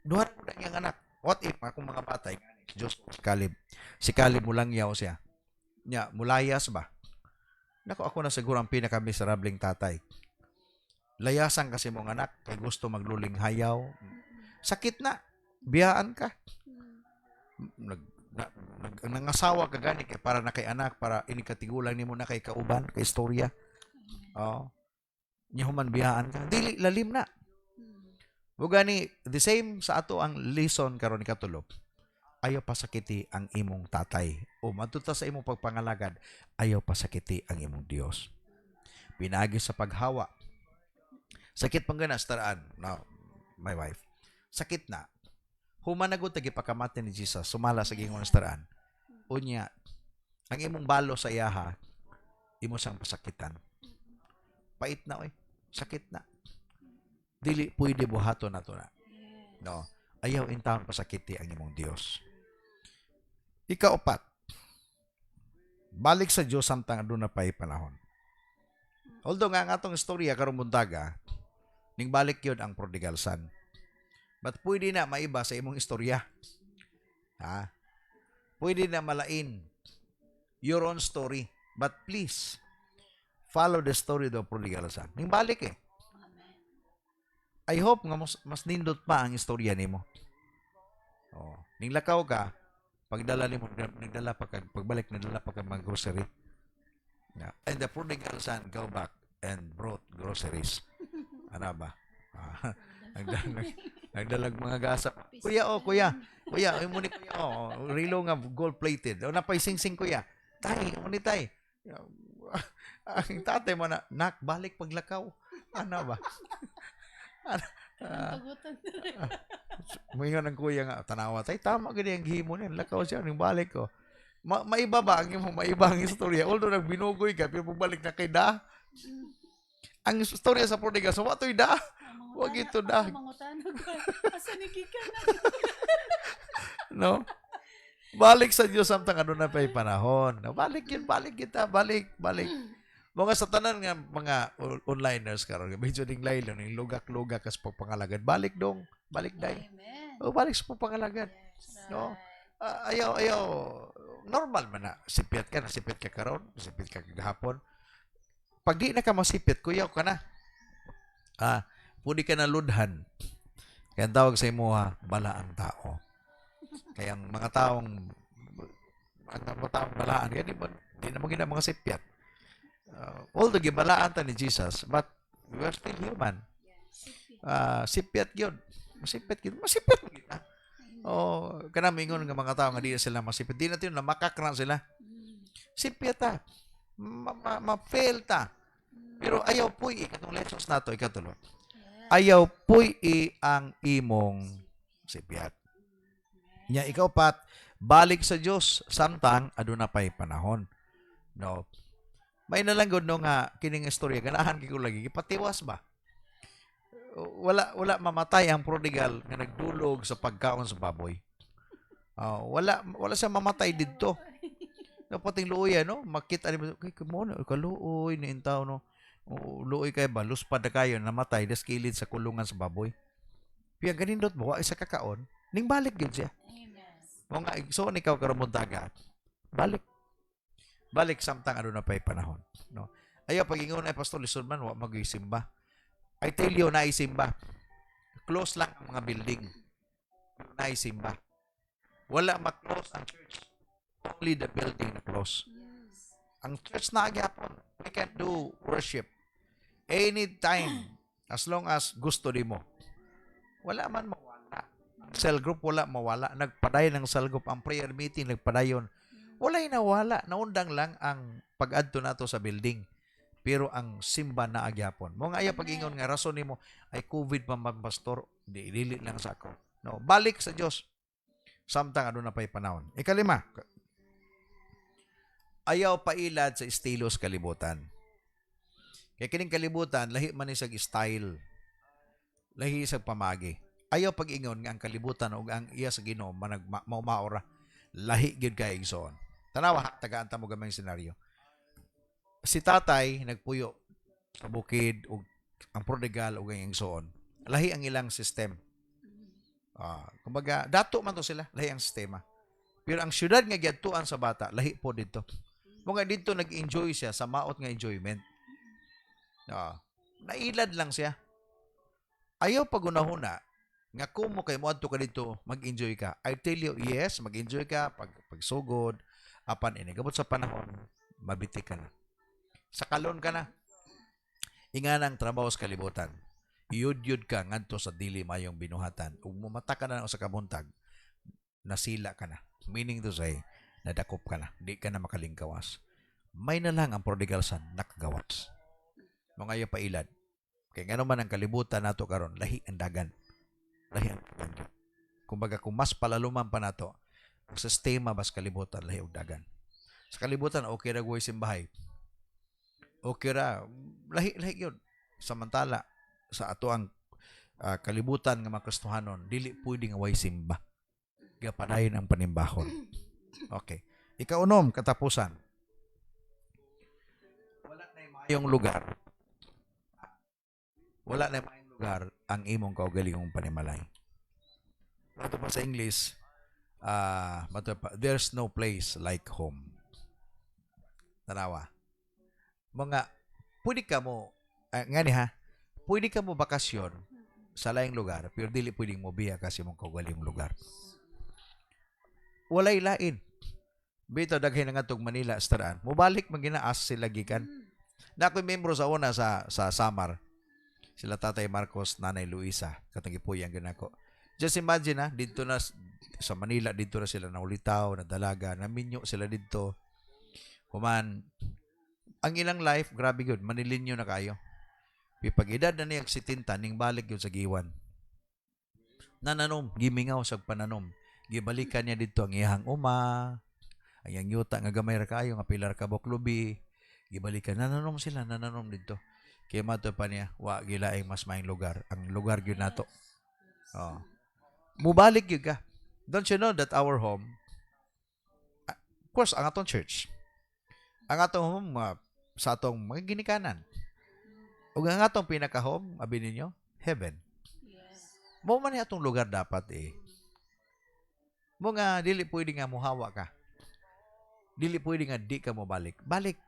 Duhan mo na niyang anak. What if, akong mga batay, Diyos, si Caleb mulang yaw siya. Nya, mulayas ba? Ako na siguro ang pinaka-miserabling tatay. Layasan kasi mong anak, kay gusto magluling hayaw. Sakit na. Biyaan ka. Nangasawa ka gani kay para na kay anak, para inikatigulang nimo na kay kauban, kay istorya. Human biyaan ka. Dili, lalim na. Gani, the same sa ato ang lesson karon ni katulo. Ayaw pasakiti ang imong tatay. O matuta sa imong pagpangalagad, ayaw pasakiti ang imong Dios. Pinagi sa paghawa. Sakit pang gana staraan. No, my wife. Sakit na. Humanagod tagi pakamati ni Jesus, sumala sa gingon staraan. Unya, ang imong balo sa iyaha, imo sang pasakitan. Pait na oy. Sakit na. Dili pwede buhaton nato na. No. Ayaw intawon pasakiti ang imong Dios. Ikaapat. Balik sa Dios samtang aduna pay panahon. Although nga ang atong istorya karong buntaga, ning balik yun ang prodigal son. But pwede na maiba sa imong istorya. Ha? Pwede na malain your own story. But please, follow the story of the prodigal son. Ning balik eh. I hope nga mas nindot pa ang istorya nimo. Oh, ning lakaw ka, pagdala nimo nagdala pa kag pagbalik nagdala pa kag mga grocery. Yeah. And the prodigal son go back and brought groceries. Ano ba? Nagdalag mga gasa. Kuya, imo ni kuya, rilo nga gold plated. O napay sing-sing kuya. Tay, imo ni tay. Ang tatay mo na, nak, balik paglakaw. Ano ba? Mayroon ang kuya nga, tanawa, tay, tama gani ang gihimo niya. Lakaw siya, nung balik ko. Maiba ba ang imong maiba ang istorya? Although nagbinugoy ka, pero pagbalik na kay da. Ang istorya sa prodigal, so wato'y da. Wag ito da. Asa ni gikan na? No? Balik sa Diyos samtang ano na pa'y panahon. No? Balik kita. Mga sa tanan nga mga onliners karon medyo ding laylo ning lugak-lugak kas pagpangalagad. Balik dong. Balik day. O balik sa pagpangalagad. No? Ayaw normal man na sipit ka karon, sipit ka kagahapon. Pag di na ka masipit, kuyaw ka na. Pwede ka na ludhan. Kaya ang tawag sa imo bala ang tao. Kaya ang mga taong balaan, kaya di na magina mga sipyat. Although gibalaan ta ni Jesus, but we are still human. Sipyat yun. Masipyat kita. Kanami ingon nga mga tao nga di na sila masipyat. Di natin na makakran sila. Sipyat ta. Ma-fail ta. Pero ayaw puy, katong lessons nato, ikatulo. Ayaw puy ang imong sipyat. Nya ikaw pat, balik sa Dios samtang aduna pay panahon. No. May nalanggod no nga kining istorya ganahan ko lagi ipatiwas ba. Wala mamatay ang prodigal nga nagdulog sa pagkaon sa baboy. Wala siya mamatay didto. No pating luoy no, makita ni kay mo na kaluoy ni intaw no. Luoy kay ba luspad na kayo namatay des kilid sa kulungan sa baboy. Piya ganindot mo isa kakaon, ning balik gyud siya. Mo nga so ikaw karon muntaga. Balik samtang ano na pay panahon, no. Ayaw pagingon ay Pastor lisod man wa magisimba. I tell you na isimba. Close lang ang mga building. Na isimba. Wala ma-close ang church. Only the building na close. Ang church na agyapon, we can do worship anytime as long as gusto nimo. Wala man mawala. Ang cell group wala mawala. Nagpadayon ng cell group ang prayer meeting nagpadayon. Wala'y nawala. Naundang lang ang pag-adto nato sa building. Pero ang simba na agyapon. Mo nga ayaw pag-ingon nga rason nimo ay COVID pa man pastor. Dili lang sa ako. No, balik sa Dios. Samtang ano na pay panahon. Ikalima. Ayaw pailad sa estilos kalibutan. Kaya kining kalibutan lahi man ni sag style. Lahi sa pamagi. Ayaw pag-ingon nga ang kalibutan ug ang iya sa Ginoo maura. Lahi gyud kay igsoon. Tanawa, tagaan ta mo gamay senaryo. Si tatay nagpuyo sa bukid ug ang prodigal ug ang igsoon. Lahi ang ilang system. Kumbaga, dato man to sila, lahi ang sistema. Pero ang syudad nga giadtuan sa bata, lahi po dito. Mga dito nag-enjoy siya sa maot nga enjoyment. Nailad lang siya. Ayaw pagunahuna nga kung mo kay moadto ka dito, mag-enjoy ka. I tell you, yes, mag-enjoy ka pagsugod, apan inigabot sa panahon, mabitik ka na. Sakalon ka na. Ingan ang trabaho sa kalibutan. Iyud-yud ka ngadto sa dili mayong binuhatan. Ug mumata ka na sa kabuntag, nasila ka na. Meaning to say, nadakop ka na. Di ka na makalingkawas. May na lang ang prodigal son nakagawas. Mga iyo pailad. Kaya nga naman ang kalibutan nato karon lahi ang dagan. Lahi ang dagan. Kumbaga kung mas palaluman pa nato, ang sistema bas kalibutan lahi og dagan. Sa kalibutan okay ra guway simbahay. Okay ra lahi yun. Samantala sa ato ang kalibutan nga mga Kristohanon, dili pwede nga way simba. Gapadayon ang panimbahon. Okay. Ikaunom, katapusan. Wala na mayong lugar. Wala na mayong lugar ang imong kaugalingong panimalay. Mato pa sa English, there's no place like home. Tanawa. Mga, pwede ka mo, pwede ka mo bakasyon sa laing lugar, pero dili pwedeng mo biya kasi mong kaugalingong lugar. Walay lain. Bito daghay na nga tong Manila estaraan. Mubalik maginaas sila gikan. Na ako'y membro sa una sa Samar. Sila Tatay Marcos, Nanay Luisa, katong gipuyang ginako. Just imagine dito na sa Manila, dito na sila naulitaw, nadalaga, naminyo sila dito. Human, ang ilang life, grabe yun, manilinyo na kayo. Pag edad na niyang 70, ning balik yun sa giwan. Nananom, gimingaw sa pananom. Gibalikan niya dito ang iyang uma, ang iyang yuta nga gamay ra kayo, nga pilar ka boklubi. Gibalikan, nananom sila, nananom dito. Kaya mato pa niya, wa gila ay mas maing lugar. Ang lugar yun nato. Oh. Mubalik yun ka. Don't you know that our home, of course, ang atong church, ang atong home, sa atong mga ginikanan. O ang atong pinaka-home, abi ninyo, heaven. Mo man atong lugar dapat Mo nga, dili pwede nga muhawa ka. Dili pwede nga di ka mo balik. Balik.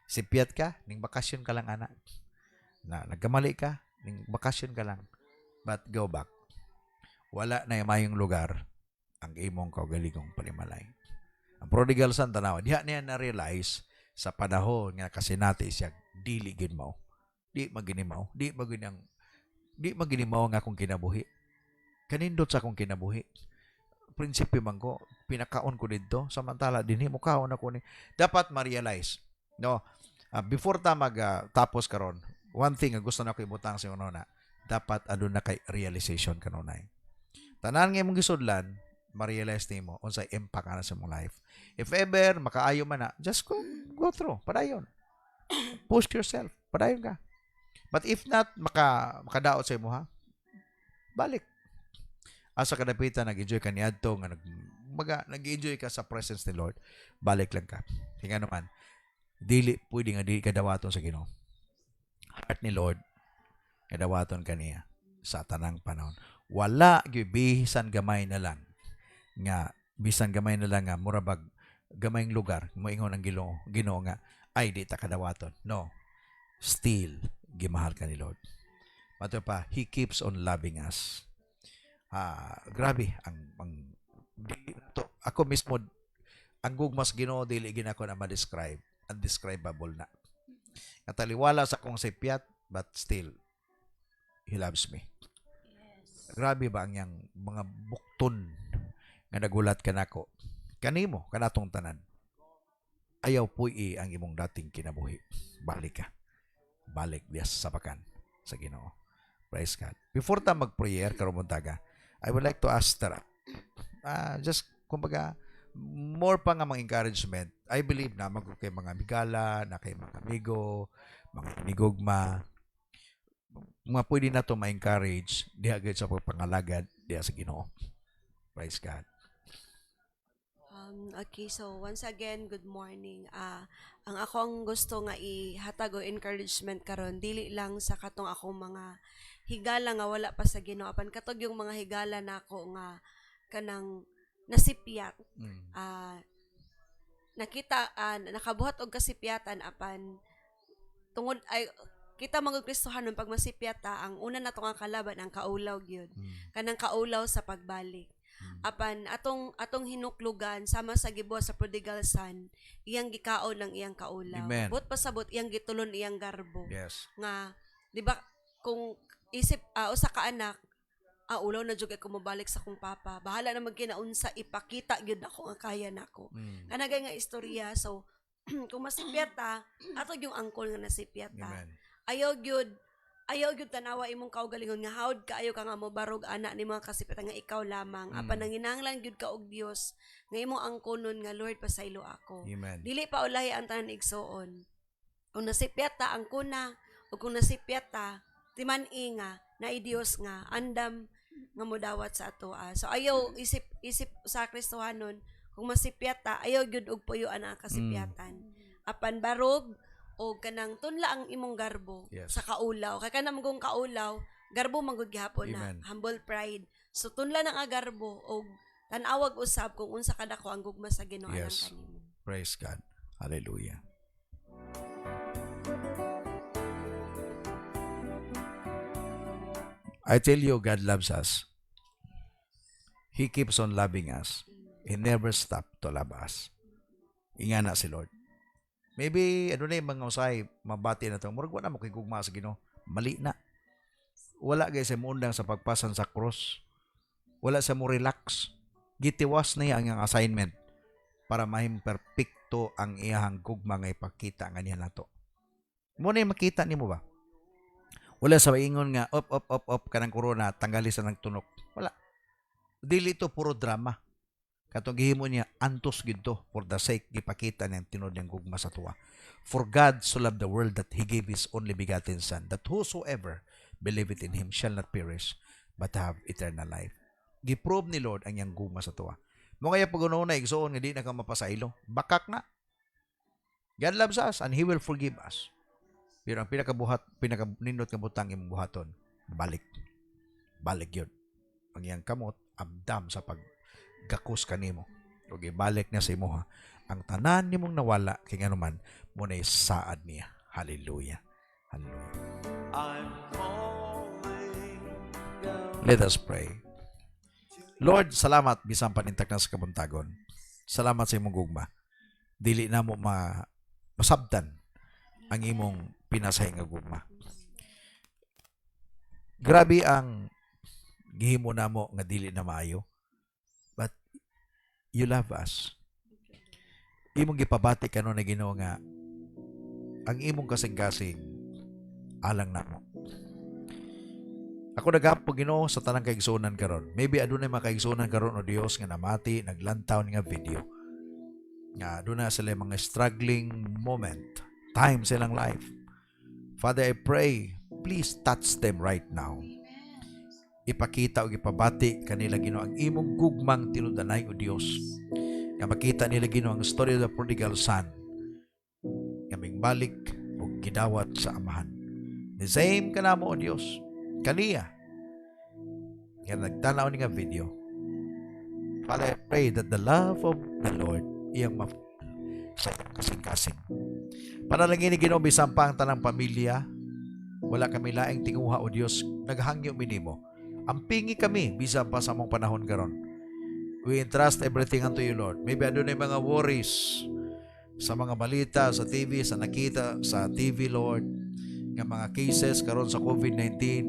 Sipyat ka, ning bakasyon ka lang, anak. Nagkamali ka, ning bakasyon ka lang. But go back. Wala na mayong lugar ang imong kaugalingong panimalay. Ang prodigal son, tanawa, diha niya na-realize sa panahon nga kasinati siya, dili gin mao. Di maginimaw. Di maginimaw nga akong kinabuhi. Kanindot sa akong kinabuhi. Prinsipyo man ko, pinakaon ko dito, samantala dinhi mo kaon ako ni. Dapat ma-realize. No, before ta tapos karon, one thing nga gusto na ko ibutang sa una, dapat adun na kay realization kanunay. Tanan nga imong gisudlan, ma-realize nimo unsay impact ana sa imong life. If ever makaayo man na, just go through, padayon. Push yourself, padayon ka. But if not makadaot sa imo balik. Asa kadapitan nag-enjoy ka niadto nga nag-enjoy ka sa presence ni Lord, balik lang ka. Hinga naman, dili pwede nga dili ka dawaton sa Ginoo. Heart ni Lord, kadawaton kaniya sa tanang panahon. Wala gyud bisan gamay na lang nga murabag gamayng lugar moingon ang Ginoo nga ay di ta kadawaton. No. Still gimahal ka ni Lord. Mato pa, He keeps on loving us. Grabe ang ako mismo ang gugmas Ginoo dili ginako na ma-describe, undescribable na. Nataliwala sa kong sipyat, but still He loves me. Yes. Grabe ba ang yang mga bukton nga nagulat kanako kanimo kanatong tanan. Ayaw puy ang imong dating kinabuhi. Balik ka. Balik diya sa sapakan sa Ginoo. Praise God. Before ta mag-prayer karon buntaga, I would like to ask Tara, just, kumbaga, more pa nga mga encouragement. I believe na kay mga migala, na kay mga amigo, mga inigugma, mga pwede na ito ma-encourage diha agad sa pagpangalagad diha sa Ginoo. Praise God. Okay, so once again, good morning. Ang akong gusto nga ihatag o encouragement karon dili lang sa katong akong mga higala nga wala pa sa Ginoo, apan katog yung mga higala nako nga kanang nasipyat. Nakita nakabuhat og kasipyatan apan tungod ay kita mga Kristohanon pag masipyat ang una nato nga kalaban ang kaulaw gyud. Kanang kaulaw sa pagbalik. Apan atong hinuklugan sama sa gibuhat sa prodigal son, iyang gikaon ng iyang kaulaw. Amen. But pasabot iyang gitulon iyang garbo. Yes. Nga di ba kung isip usa ka anak, ulaw na jud ko mabalik sa kong papa. Bahala na magkinaunsa ipakita gyud ako nga kaya nako. Kanagay nga istorya. So kung masipyat ato yung angkol nga nasipyat Amen. ayaw gyud ayaw gyud tanawa imong kaugalingon nga hawd kaayo ka nga mo barog ana ni mga kasipitan nga ikaw lamang. Apan nanginahanglan gyud ka og Dios nga imong angkonon nga Lord pasaylo ako. Amen. Dili pa ulahi ang tanan igsoon. Kung nasipyat ta ang kuna o kung nasipyat ta timan-i nga na Dios nga andam nga modawat sa atoa. So ayaw isip sa Kristohanon kung masipyat ta ayaw gyud og puyoan ang kasipyatan. Apan barog o kanang tunla ang imong garbo Yes. sa kaulaw. Kay kanang mong kaulaw, garbo manggod gihapon na Amen. humble pride. So tunla na nga garbo o tan-awag usab kung unsa kadako ang gugma sa Ginoo ang Yes. kanimo. Praise God. Hallelujah. I tell you, God loves us. He keeps on loving us. He never stop to love us. Inga na si Lord. Maybe, ano na yung mga usay, mabati na ito. Murag wala mo kay gugma sa Ginoo. Mali na. Wala guys, sa muundang sa pagpasan sa cross. Wala sa mo relax. Gitiwas na ang assignment para mahim perpekto ang iyahang gugma nga ipakita nga niya nato. Muna yung makita ni mo ba? Wala sa ingon nga, op, kanang corona, tanggali sa ng tunok. Wala. Dili ito puro drama. Katong gihimo niya, antos gito for the sake, gipakita niyang tinod niyang gugma sa tuwa. For God so loved the world that He gave His only begotten Son, that whosoever believeth in Him shall not perish, but have eternal life. Giprove ni Lord ang iyang gugma sa tuwa. Mo kaya pag na igsoon nga di na ka mapasaylo, bakak na. God loves us and He will forgive us. Pero ang pinakanindot nga butang imong buhaton, balik. Balik yun. Ang iyang kamot, abdam sa paggakos kanimo. O ibalik niya sa imo ha. Ang tanan nimong nawala, kay nga naman, muna saad niya. Hallelujah. Hallelujah. I'm calling down. Let us pray. Lord, salamat bisan panintak na sa kabuntagon. Salamat sa imong gugma. Dili na mo masabtan ang imong pinasay nga gugma. Grabe ang gihimo namo nga dili na maayo. But you love us. Imong gipabati kanon na Ginoo nga ang imong kasing-kasing alang namo. Ako naghapo Ginoo sa tanang kaigsunan karon. Maybe adunay makaigsunan karon o Dios nga namati naglantaw nga video. Nga aduna sila mga struggling moment, time silang life. Father, I pray, please touch them right now. Ipakita o ipabati kanila Ginoo ang imong gugmang tinudanay o Dios. Nga makita nila Ginoo ang story of the prodigal son. Kaming balik o gidawat sa amahan. The same kanamo o Dios. Kaniya. Nga nagtanaw ni nga video. Father, I pray that the love of the Lord iyang sa kasing-kasing. Panalangin ni Ginoo bisan pa ang tanang pamilya. Wala kami laing tinguha o Dios. Naghangyo minimo. Ampingi kami bisan pa sa among panahon karon. We entrust everything unto you, Lord. Maybe ano na yung mga worries sa mga balita, sa TV, sa nakita, sa TV, Lord. Nga mga cases karon sa COVID-19.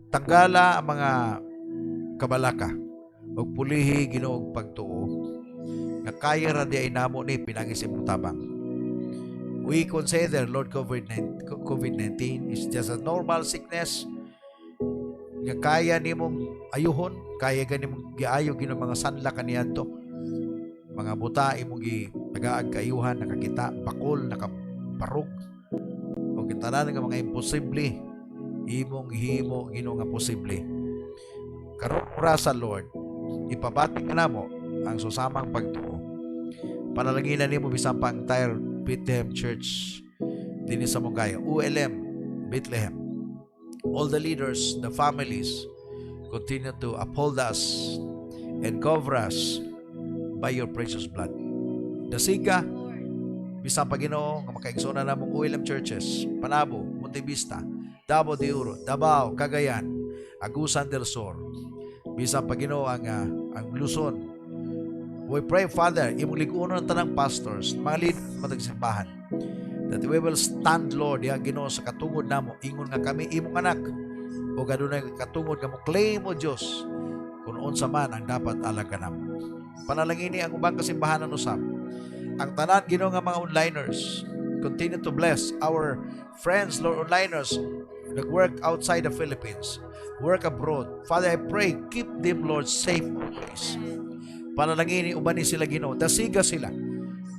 Tanggala ang mga kabalaka. O pulihi, Ginoo og pagtuo. Nga kaya ra di ay namo ni pinangis imong tabang. We consider, Lord, COVID-19 is just a normal sickness. Nga kaya nimong ayuhon, kaya ganimong giayo gino mga sanla kaniadto. Mga buta imong tagaag kayuhan, nakakita, bakol, nakaparog. O kitanan nga mga imposible, imong himo gino nga posible. Karon orasa, Lord, ipabati ka namo ang susamang pagtuo. Panalanginan nimo bisan pa ang entire Bethlehem Church dinhi sa Mongaya, ULM Bethlehem. All the leaders, the families, continue to uphold us and cover us by your precious blood. Dasiga, bisan pa Ginoo nga makaigsoon na namong ULM churches, Panabo, Montevista, Davao de Oro, Davao, Cagayan, Agusan del Sur, bisan pa Ginoo ang Luzon. We pray, Father, imong lig-unon ng tanang pastors, mga lead, matagsimbahan, that we will stand, Lord, ya Ginoo sa katungod namo, ingon nga kami imong anak, o gadunay katungod nga mo claim o Dios kung unsa man ang dapat alang kanamo. Panalangini ang ubang kasimbahan usab. Ang tanan Ginoo nga mga onliners, continue to bless our friends, Lord, onliners that work outside the Philippines, work abroad. Father, I pray, keep them, Lord, safe always. Panalangin, uban ni sila, Ginoo. Dasiga sila.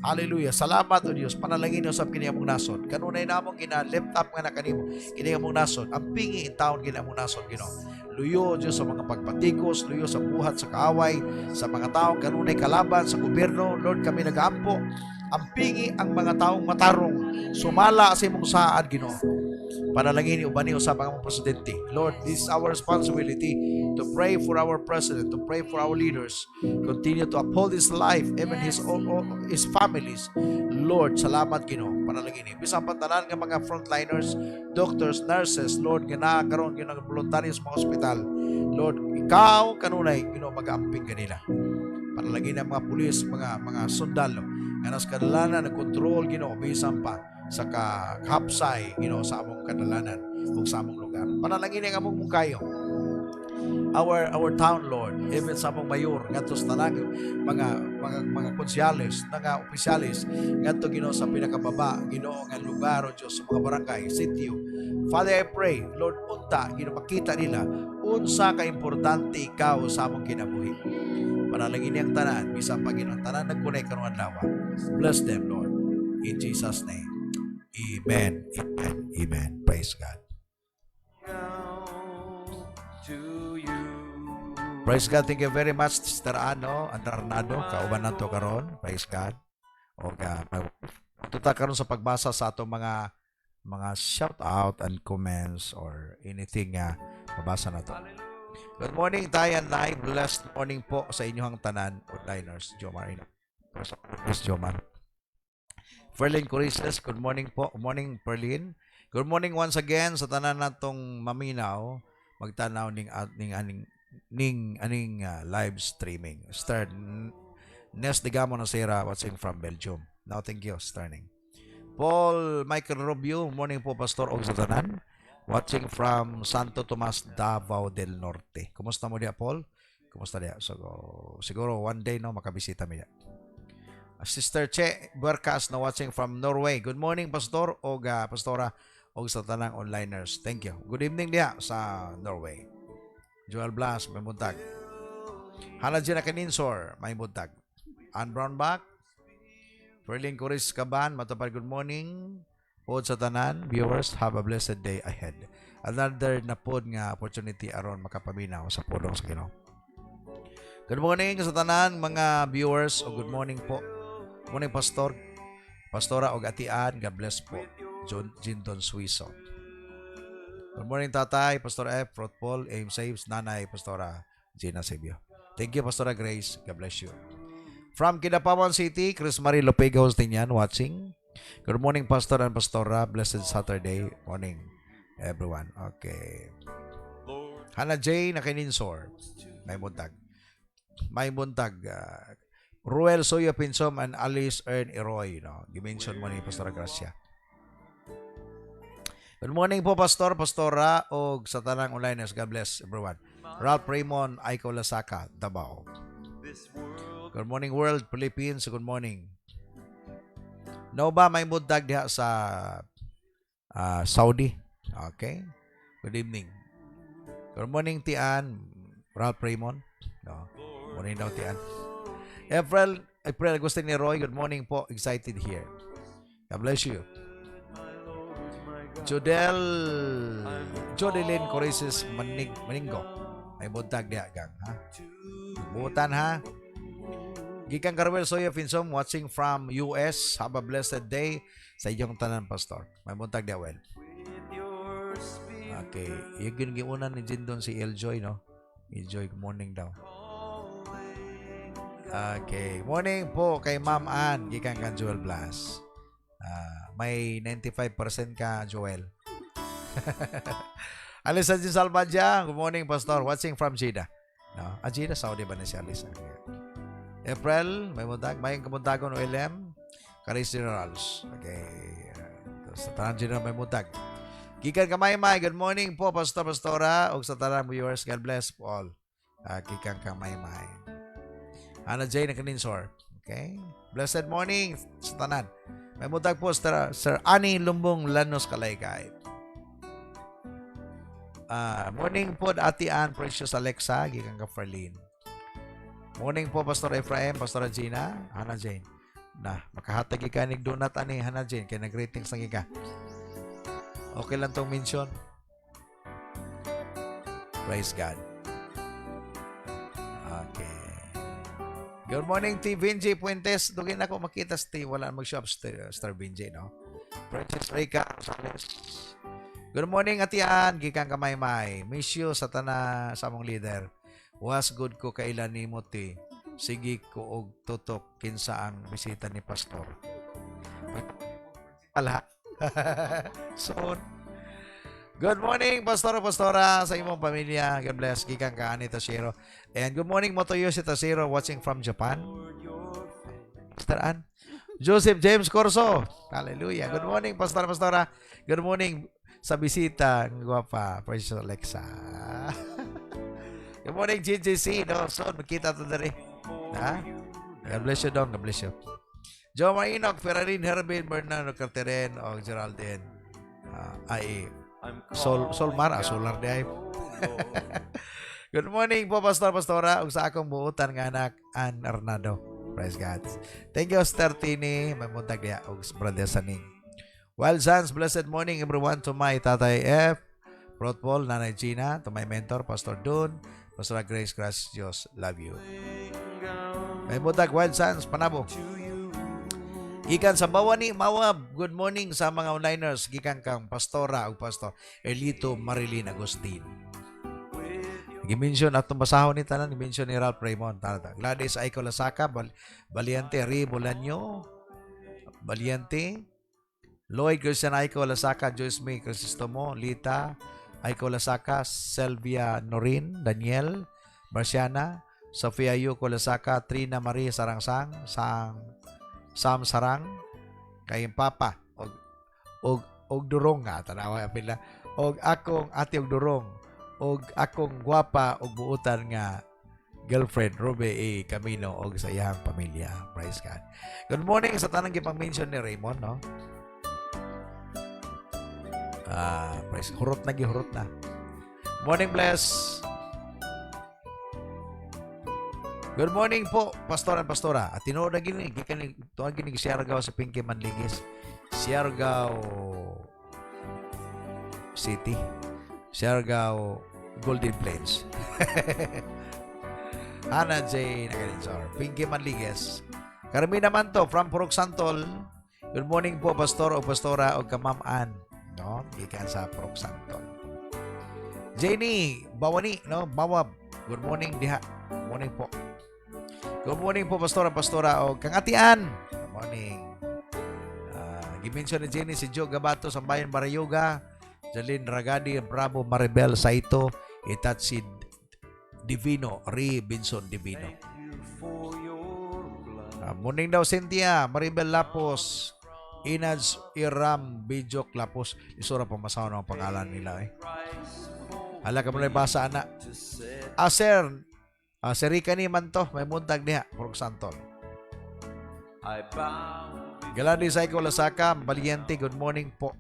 Hallelujah. Salamat o Diyos. Panalangin niyo sa kiniyamong nason. Kanunay namong lift up nga na kanimo. Kiniyamong nason. Ang pingi in taon kiniyamong nason, Ginoo. Luyo, Diyos, sa mga pagpatikos. Luyo sa buhat, sa kaaway. Sa mga taong kanunay kalaban, sa gobyerno. Lord, kami nag-aampo. Ang pingi ang mga taong matarong. Sumala sa imong saad, Ginoo. Panalangin uban niyo sa mga presidente. Lord, this is our responsibility to pray for our president, to pray for our leaders. Continue to uphold his life, even his families. Lord, salamat, Ginoo. Panalangin niyo. Bisan pantanan nga mga frontliners, doctors, nurses, Lord, nga nakaroon yung voluntaryo sa mga ospital. Lord, ikaw kanunay, Ginoo, mag-aamping kanila. Panalangin ng mga pulis, mga sundalo, nga nas kadalanan, nag-control, Ginoo, bisan pa sa kahapsay, sa among kadalanan o sa among lugar. Panalangin ang among mungkayo. Our town, Lord, even sa among mayor, ngadto sa tanang mga konsyales, mga opisyalis, ngadto, Ginoo, sa pinakababa, Ginoo, nga lugar, o Diyos, sa mga barangay, sitio. Father, I pray, Lord, unta, Ginoo, makita nila, unsa ka importante ikaw sa among kinabuhi. Panalangin ang tanan, bisan pa, Ginoo, tanan nagkunay karon adlaw. Bless them, Lord. In Jesus' name. Amen. Amen. Amen. Praise God. To you. Praise God. Thank you very much, Sister Arnado. Kauban nato karon. Praise God. O tuta karon sa pagbasa sa atong mga shout out and comments or anything mabasa na to. Good morning, Tayan Live. Blessed morning po sa inyong tanan, onliners. Jomar. Yes, Jomar. Perlin Corices, good morning po. Good morning, Perlin. Good morning once again sa tanan natong maminaw, magtanaw ning live streaming. Start Nes de Gamo Nasera watching from Belgium. Now thank you, starting. Paul Michael Rubio, morning po Pastor og sa tanan. Watching from Santo Tomas, Davao del Norte. Kumusta mo dia, Paul? Kumusta dia? So, siguro one day makabisita mi dia. Sister Che Buercas na watching from Norway. Good morning, Pastor o Pastora o sa tanang onliners. Thank you. Good evening dia sa Norway. Joel Blas, may buntag. Hana Gina Kaninsor, may buntag. Ann Brownback. Perlin Coris Caban, matapad good morning. Pod sa tanan, viewers, have a blessed day ahead. Another na pod nga opportunity aron makapaminaw sa pulong sa Ginoo. Good morning sa tanan mga viewers o good morning po. Good morning, Pastor. Pastora og atian, God bless po. Jinton Suiso. Good morning, Tatay. Pastor F. Paul, Aim Saves, Nanay, Pastora Gina Sebio. Thank you, Pastora Grace. God bless you. From Kidapawan City, Chris Marie Lopega Hostinyan watching. Good morning, Pastor and Pastora. Blessed Saturday morning, everyone. Okay. Hana J. Nakininsor. May buntag. Ruel Soya Pinsom and Alice Ern Eroy. Dimension mo ni Pastora Gracia. Good morning po, Pastor, Pastora, o sa tanang onliners. God bless everyone. Ralph Raymond, Aiko Lasaka, Davao. Good morning, world, Philippines. Good morning. No ba may buntag diha sa Saudi? Okay. Good evening. Good morning, Tian. Ralph Raymond. No. Morning daw, Tian. April Agustin ni Roy, good morning po. Excited here. God bless you. Jodelyn Corices Maningo. May buntag diha gang, ha? Butan, ha? Gikan Carwell Soya Finsom watching from US. Have a blessed day sa iyong tanan, Pastor. May buntag diha, well. Okay. Yung ginunan ni Jindon si Eljoy, no? Eljoy, good morning daw. Okay. Morning po kay Ma'am Ann. Gikan kan Joel Blas. May 95% ka, Joel. Alisa Jin Salvadja. Good morning, Pastor. Watching from Jeddah. No? Jeddah, Saudi ba na si Alisa? April, may buntag. May kamuntagon OLM. Caris Generals. Okay. Sa tanang General may buntag. Gikan Kamay-May. Good morning po, Pastor, Pastora. O sa tanang viewers, God bless po all. Gikan Kamay-May. Hana J. na Kaninsor. Okay. Blessed morning sa tanan. May mutag po, Sir Ani Lumbong Lanos Kalaykay. Morning po, Ate Ann, Precious Alexa, gikan ka Farlene. Morning po, Pastor Ephraim, Pastor Gina, Hannah Jane. Makahatag ka nig donut ani Hannah Jane, kaya nag-ratings lang ka. Okay lang tong mention. Praise God. Okay. Good morning, T. Vinji Puentes. Dugin ako makita wala mag-shop Star Vinji, no? Princess Rika Rosales. Good morning, Atian. Gikan kamay-may. Miss you sa mong leader. Was good ko kailan ni Muti. Sige ko og tutok kinsa ang bisita ni Pastor. Ala. Soon. Good morning, Pastora, sa imong pamilya. God bless. Gikan ka ani Tashiro. And good morning, Motoyoshi Tashiro, watching from Japan. Mr. Ann. Joseph James Corso. Hallelujah. Good morning, Pastora. Good morning sa bisita. Ang guwapa. Precious Alexa. Good morning, GJC. No? So, magkita ito na rin. Ha? God bless you, Dong. God bless you. Joe Marinok, Ferrarin, Herbin, Bernardo Carteren, o Geraldine. Solar di ay. Good morning po, Pastora. Ug sa akong buutan nga anak, Ann Arnado. Praise God. Thank you, Stertini. May muntag niya. Ug Brother Saning. Wild Sons, blessed morning everyone to my Tatay F, Prot Paul, Nanay Gina, to my mentor, Pastor Dun, Pastor Grace, Gracias Diyos, love you. May muntag, Wild Sons, panabo. Gikan sa Bawani, Mawab, good morning sa mga onliners. Gikan kang Pastora o Pastor Elito Marilyn Agustin. Gimension atong basahon ni tanan, gimension ni Ralph Raymond. Gladys Aiko Lasaka, Valiente Ri Bolanyo, Valiente, Lloyd Christian Aiko Lasaka, Joyce May Crisostomo, Lita Aiko Lasaka, Selvia Norin, Daniel, Marciana, Sofia Yuko Lasaka, Trina Marie Sarangsang, Sam Sarang, kayong papa og durong nga tanawa pila og akong ate og durong og akong gwapa og buutan nga girlfriend Ruby A. Camino og sa iyang pamilya. Praise God. Good morning sa tanang gipang-mention ni Raymond, no? Praise. Hurot na. Morning, bless. Good morning po, Pastora. At tinuod na gini, tuwag gini Siargao sa Pinky Manligis. Siargao City. Siargao Golden Plains. Hannah J. Nagalinzor. Pinky Manligis. Karami naman to, from Purok Santol. Good morning po, Pastor o Pastora o Kamaman. No? Ikan sa Purok Santol. Jenny, Bawani, no? Bawab. Good morning, diha. Morning po. Good morning po, Pastora o Kangatian. Good morning. Gimension ni Jenny si Joe Gabato sa Bayan Barayoga, Jalin Ragadi, Bravo Maribel Saito, Itatsi Divino, Ri Binson Divino. Morning daw, Cynthia, Maribel Lapos, Inaz Iram Bijok Lapos. Isura pa masaw ng pangalan nila eh. Hala ka mo na basa, anak. Aser, si Rika ni man to, may muntag niya, Purok Santol. Galandi Saiko Lasaka, Valiente, good morning po.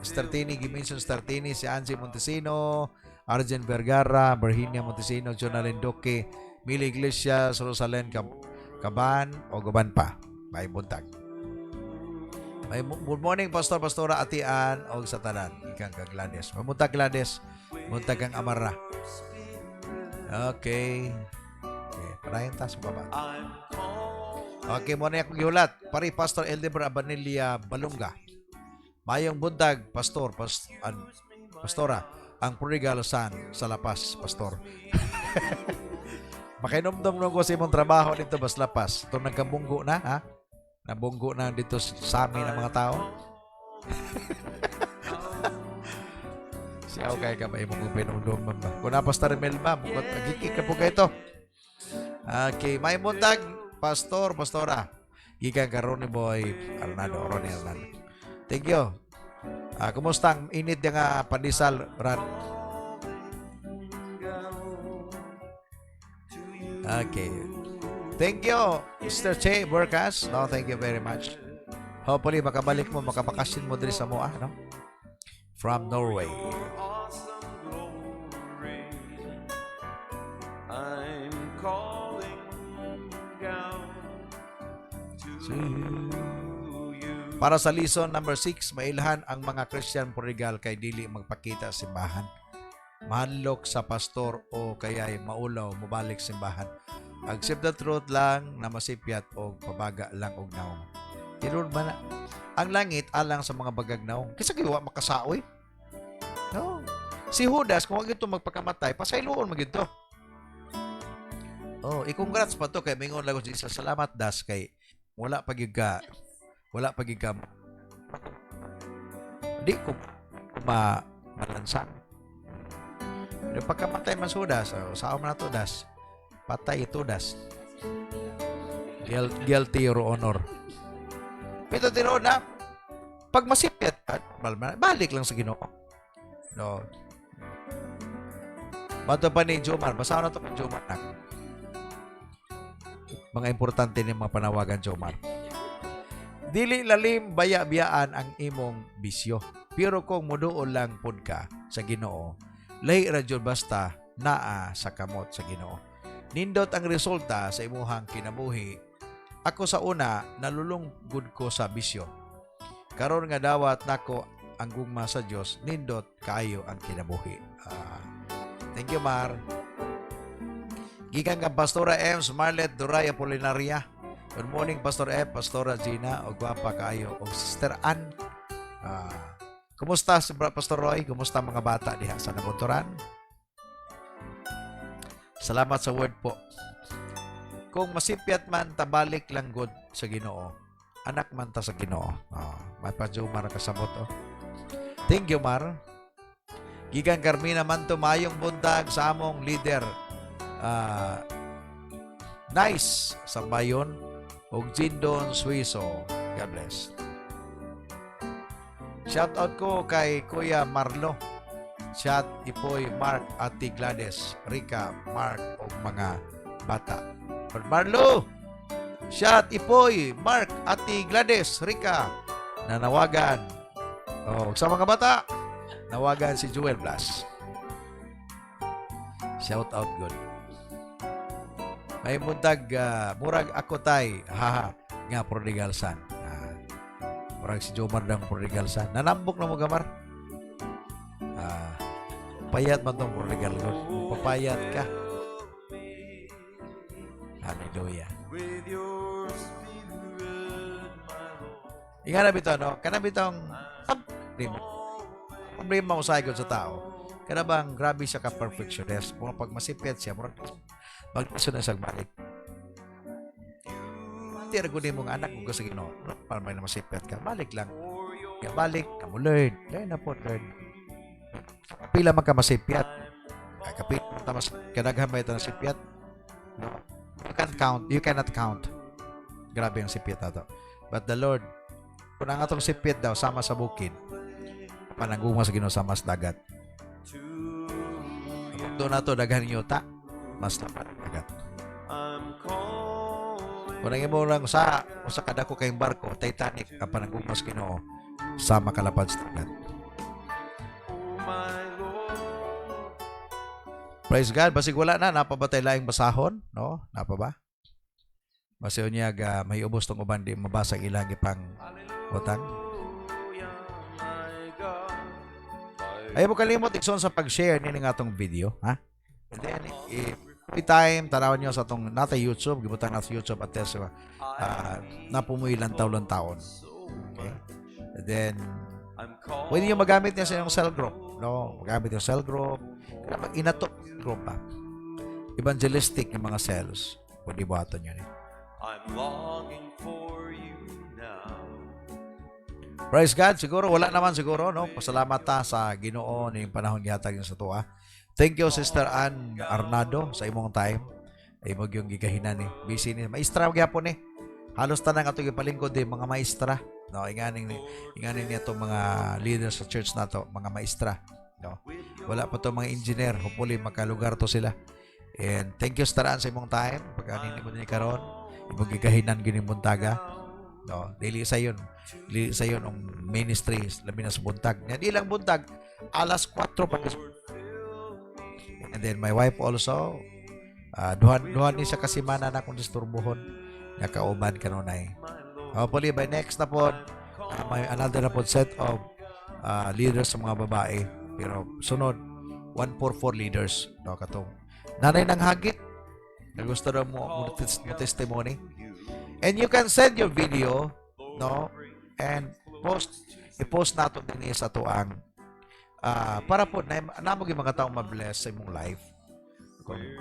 Startini, Giminson Startini, si Angie Montesino, Arjen Vergara, Virginia Montesino, Jonalyn Doque, Mili Iglesias, Rosalen Caban, o Gaban pa. May muntag. May good morning, Pastora Atian, o sa tanan, ikang ka Gladys. May muntag Gladys, muntag kang Amara. Okay. Parayan tas baba. Okay, muna akong gihulat. Pari Pastor Eldeber Abanilia Balunga. Mayong bundag, Pastora, ang prodigal son sa lapas, Pastor. Makinomdom nung ko sa imong trabaho dito bas lapas. Ito nagkabunggo na, ha? Nabunggo na dito sa amin ang mga tao. Siyaw kaya ka ba imong pinumdum ba? Kung Pastor Melba, bukot agikik na po kayo ito. Okay, may muntag, Pastora. Gikan ka Ronnie Boy Arnado. Thank you. Kumusta ang init yung pandesal, Ran? Okay. Thank you, Mr. Che Burkas. No, thank you very much. Hopefully, makabalik mo, makabakasyon mo diri sa Moa, no? From Norway. awesome glory, I'm calling out to you. Para sa lesson number 6, mailhan ang mga Christian prodigal kay dili magpakita sa simbahan. Mahanlok sa pastor o kaya'y maulaw, mabalik simbahan. Accept the truth lang na masipyat o pabaga lang og naong. Tinuod man na. Ang langit alang sa mga bagagnaw. Kisa kiwa makasaoy. No. Si Judas, kung wag ito magpakamatay, pasayloon mag ito. Oh, i-congrats pa to kay mingon lang sa salamat das kay wala pagiga. Wala pagiga. Di ko malansan. Di pagkamatay man Judas, sao man na to das. Patay ito das. Guilty or honor. Pero tinood na, pag masipit, balik lang sa Ginoo. No. Bato pa ni Jomar, basahan na ito ng Jomar. Mga importante ni mga panawagan, Jomar. Dili lalim baya-biyaan ang imong bisyo. Pero kung muduol lang pud ka sa Ginoo, lahi ra jud basta naa sa kamot sa Ginoo. Nindot ang resulta sa imuhang kinabuhi. Ako sa una, nalulunggod ko sa bisyo. Karon nga dawat nako ang gugma sa Dios, nindot kaayo ang kinabuhi. Thank you, Mar. Gikan ka Pastora M, Marlet Duray Apolinaria. Good morning, Pastor F, Pastora Gina, o gwapa kaayo, o Sister Ann. Kumusta si Pastor Roy? Kumusta mga bata diha sa Nabuturan? Salamat sa word po. Kung masipyat man, tabalik lang good sa Ginoo. Anak man ta sa Ginoo. May pa-Jomar kasabot. Thank you, Mar. Gikan Carmina man to, mayong buntag sa among leader. Nice sa Bayon. Og Jindon Suizo. God bless. Shout out ko kay Kuya Marlo. Shout Ipoy, Mark, Ate Gladys, Rika, Mark, o mga bata. Marlo, shout Ipoy, Mark, Ate Gladys, Rika, nanawagan. Sa mga bata, nawagan si Joel Blas. Shout out good. May mundag, murag ako tay, haha, nga prodigal son. Murag si Jomar ng prodigal son. Nanambok na mo gamar. Payat man tong prodigal ko. Papayat ka. Hallelujah. Inga na bito, no? Kana bitong problema mo sa sa tao. Kana bang grabe siya ka-perfectionist. Kung pag masipit siya, mag-iso na sa balik. Tira ko din mong anak kung gusto Ginoo. Para may na masipit ka. Balik lang. Kaya balik, kamu learn. Learn na po, learn. Pila man ka masipyat. Kapit tamas kadaghan ba ito na sipyat? No. You cannot count. Grabe ang sipyat ato. But the Lord, kung ang atong sipyat daw sama sa bukid, pananguma sa Ginoo sama sa dagat. Doon na to daghan niyo ta, mas dapat dagat. Kung nangin mo lang sa kadako kayong barko, Titanic, ang pananguma sa Ginoo, sama kalapad sa dagat. Praise God. Basig wala na. Napa ba tayo laing basahon? No? Napa ba? Basi niya may ubos tong uban di mabasag ilang ipang utang. Ayaw mo kalimot ikson sa pag-share ni nga atong video. Ha? And then, every time, tanawan nyo sa atong nata YouTube. Gibutan natin sa YouTube at napumuilan taon. Okay? And then, pwede nyo magamit niya sa inyong cell group. No? Magamit yung cell group. Inato group pa. Evangelistic yung mga cells. Pwede buhaton yun. I'm longing for you now. Praise God. Siguro, wala naman siguro. No? Pasalamat ta sa Ginoo ni panahon gihatag yung sa tuwa. Thank you, Sister Ann Arnado, sa imong time. Ay mo yung gigahinan ni. Busy ni. Maestra gyapon ni. Halos tanang atong gipalingkod di mga maestra. No, inganing niya itong mga leaders sa church na to, mga maestra. No. Wala pa to mga engineer. Hopefully makalugar to sila. And thank you Sister Ann sa imong time. Pagkanin mo din karon, imong gigahinan gining buntaga. No, dili sayon ang ministry labi na sa buntag. Nya di lang buntag, alas 4 pa. And then my wife also duhan ni sa kasimana na akong disturbohon nga kauban kanunay. Hopefully by next na pod may another na pod set of leaders sa mga babae. Pero sunod 144 leaders no katong nanay ng hagit na gusto na mo testimony. And you can send your video no and i-post nato din sa tuang para po na mo mga taong ma-bless sa imong life.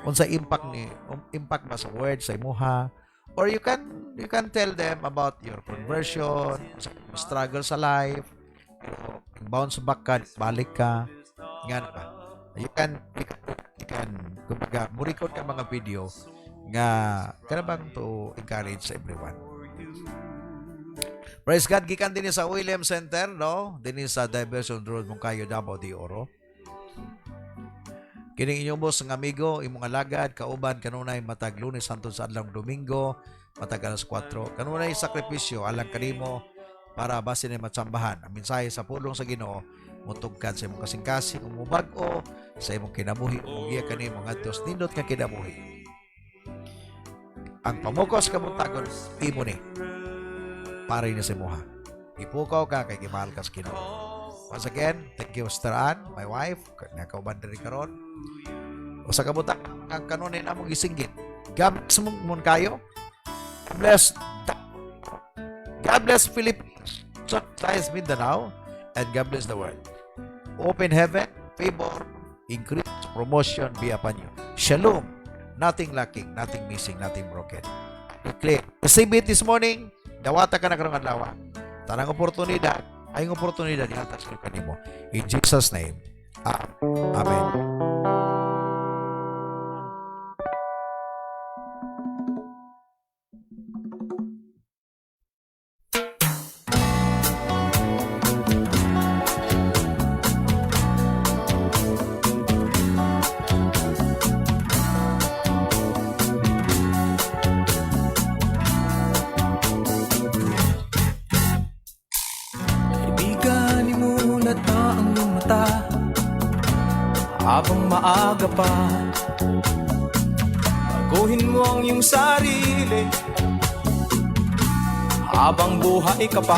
Kung sa impact ba sa word sa imuha, or you can tell them about your conversion, struggle sa life, bounce back ka, balik ka, nga ba? You can kumbaga murikot ka mga video nga kanabang to encourage sa everyone. Praise God, gikan din sa William Center, no? Din sa Diversion Road, Moncayo, Davao de Oro. Kining inyong boss ng amigo, imong alagad, kauban, kanunay matag Lunes hangtod sa adlaw Domingo, matag alas 4. Kanunay sakripisyo alang kanimo para basin ay matsambahan. Ang mensahe sa pulong sa Ginoo mutugkad sa imong kasing-kasing, umubag-o sa imong kinabuhi, umugiya kanimo ngadto sa nindot nga kinabuhi. Ang pamukos kabuntagon imo ni para ni sa imuha. Ipukaw ka kay gimahal ka sa Ginoo. Once again, thank you Sister Ann, my wife, nakauban diri karon. O sa kabutak ang kanunay namong gisinggit. God bless mo kayo. God bless Philippines, South Mindanao, and God bless the world. Open heaven, favor, increase, promotion be upon you. Shalom. Nothing lacking, nothing missing, nothing broken. Clear. Receive it this morning. Dawata ka na karong adlaw. Tanang oportunidad, ay oportunidad ihatas ko kanimo. In Jesus' name. Amen. Habang maaga pa, baguhin mo ang iyong sarili. Habang buhay ka pa,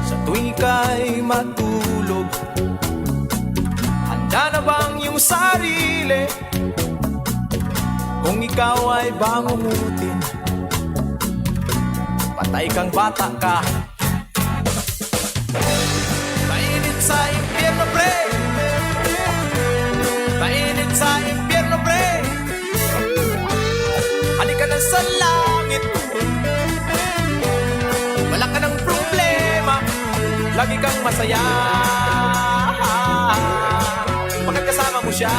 sa tuwing ika'y matulog, handa na bang iyong sarili? Kung ikaw ay bangungutin, patay kang bata ka. Mainit sa impyerno, pre. Mainit sa impyerno, pre. Halika na sa langit. Wala ka ng problema, lagi kang masaya pagkat kasama mo siya.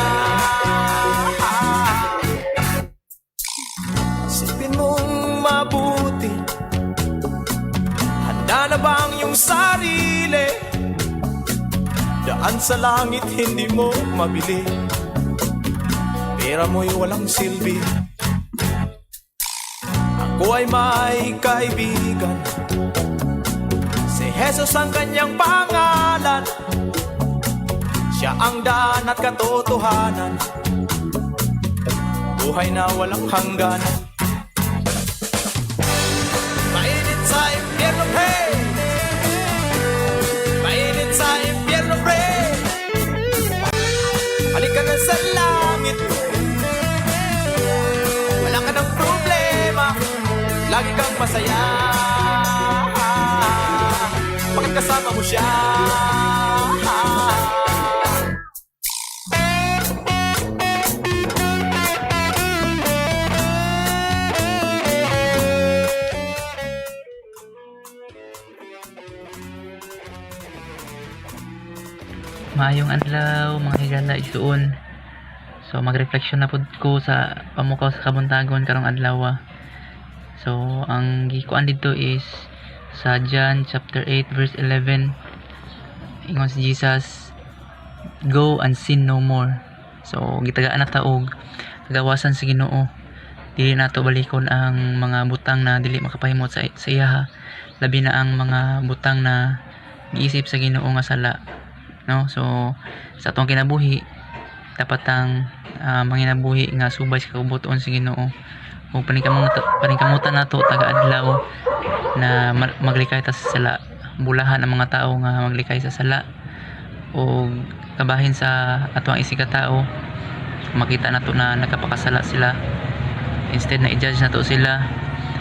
Isipin mong mabuti, handa na ba ang iyong sarili? Daan sa langit hindi mo mabili, pera mo'y walang silbi. Ako ay may kaibigan, si Jesus ang kanyang pangalan. Siya ang daan at katotohanan, buhay na walang hangganan. Mainit sa impyerno, pre. Mainit sa impyerno, pre. Halika na sa langit. Wala ka ng problema, lagi kang masaya pagkat kasama mo siya. Maayong adlaw mga higala igsuon. So magrefleksyon na pud ko sa pamukaw sa kabuntagon karong adlaw. So ang gikuan dito is sa John chapter 8 verse 11. Ingon si Jesus, "Go and sin no more." So gitagaan na ta og kagawasan sa Ginoo dili nato balikon ang mga butang na dili makapahimot sa iya, labi na ang mga butang na giisip sa Ginoo nga sala, no? So sa atong kinabuhi dapat ang manginabuhi nga subay sa kabubuton sa Ginoo, ug paningkamutan nato taga-adlaw na maglikay ta sa sala, bulahan ang mga tao nga maglikay sa sala, o kabahin sa ato ang isig ka tao makita nato na nagkapakasala sila, instead na i-judge nato sila,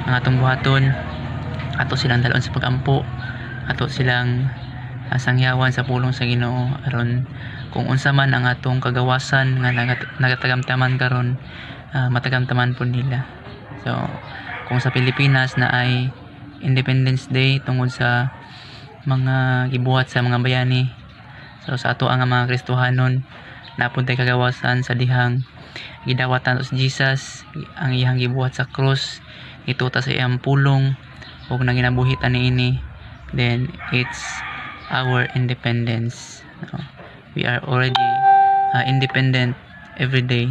ang atong buhaton ato silang dalon sa pagampo, ato silang sangyawan sa pulong sa Ginoo aron kung unsa man ang atong kagawasan nga nagatagamtaman karon, matagamtaman po nila. So kung sa Pilipinas na ay Independence Day tungod sa mga gibuhat sa mga bayani, so sa ato ang mga Kristohanon napuntay kagawasan sa dihang gidawatan sa Jesus ang iyang gibuhat sa cross, ituta sa iyang pulong ug naginabuhitan niini, then it's our independence. We are already independent every day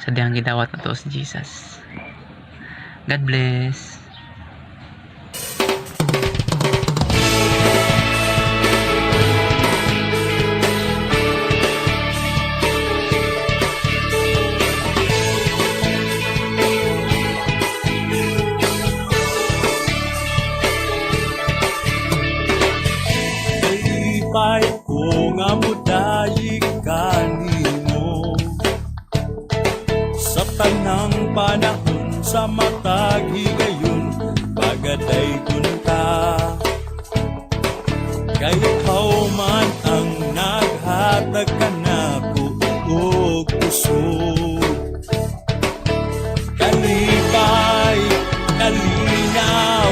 sa dihang gidawat nato sa Jesus. God bless. Kalipay ko nga mudayi kanimo sa tanang panahon sa matag higayon pagaday ka, kay ikaw man ang naghatag kanako og pusod. Kalipay, kalinaw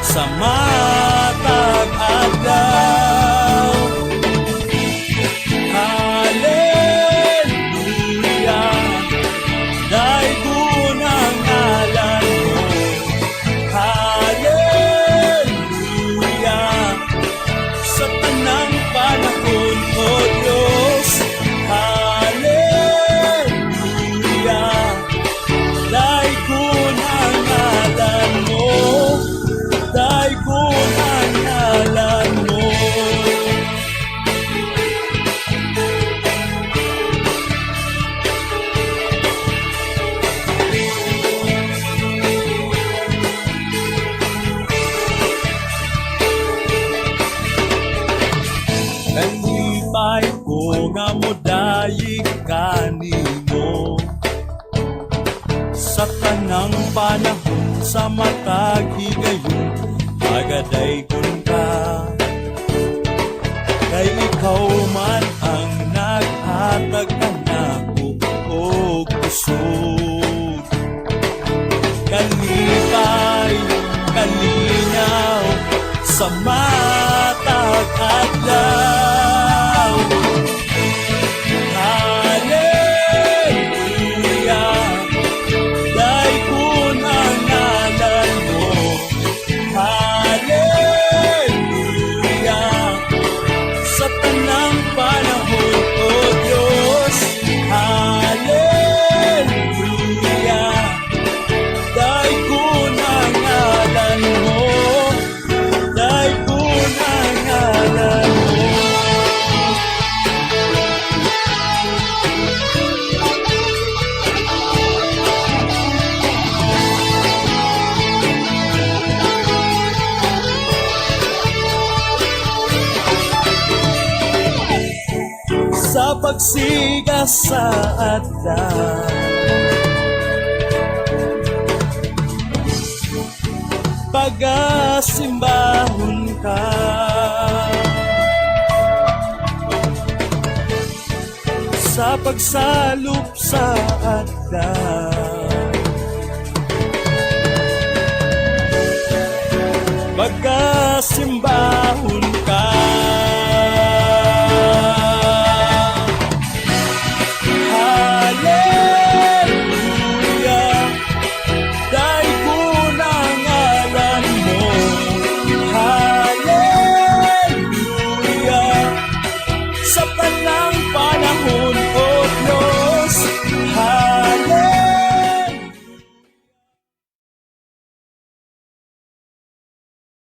sa matag adlaw. Hallelujah, daigon ang ngalan mo. Hallelujah, sa tanang panahon, O Diyos. Hallelujah, daigon ang ngalan mo. Daigon ang ngalan mo. Kalipay ko nga mudayi kanimo sa tanang panahon sa matag higayon pagadaygon ka, kay ikaw man ang naghatag kanako og pusod. Kalipay, kalinaw sa matag adlaw. Hallelujah, daigon ang ngalan mo. Hallelujah, sa tanang panahon, O Diyos. Hallelujah, daigon ang ngalan mo. Daigon ang ngalan mo. Sa pagsiga sa adlaw, pagasimbahon ka, sa pagsalup sa adlaw, pagasimbahon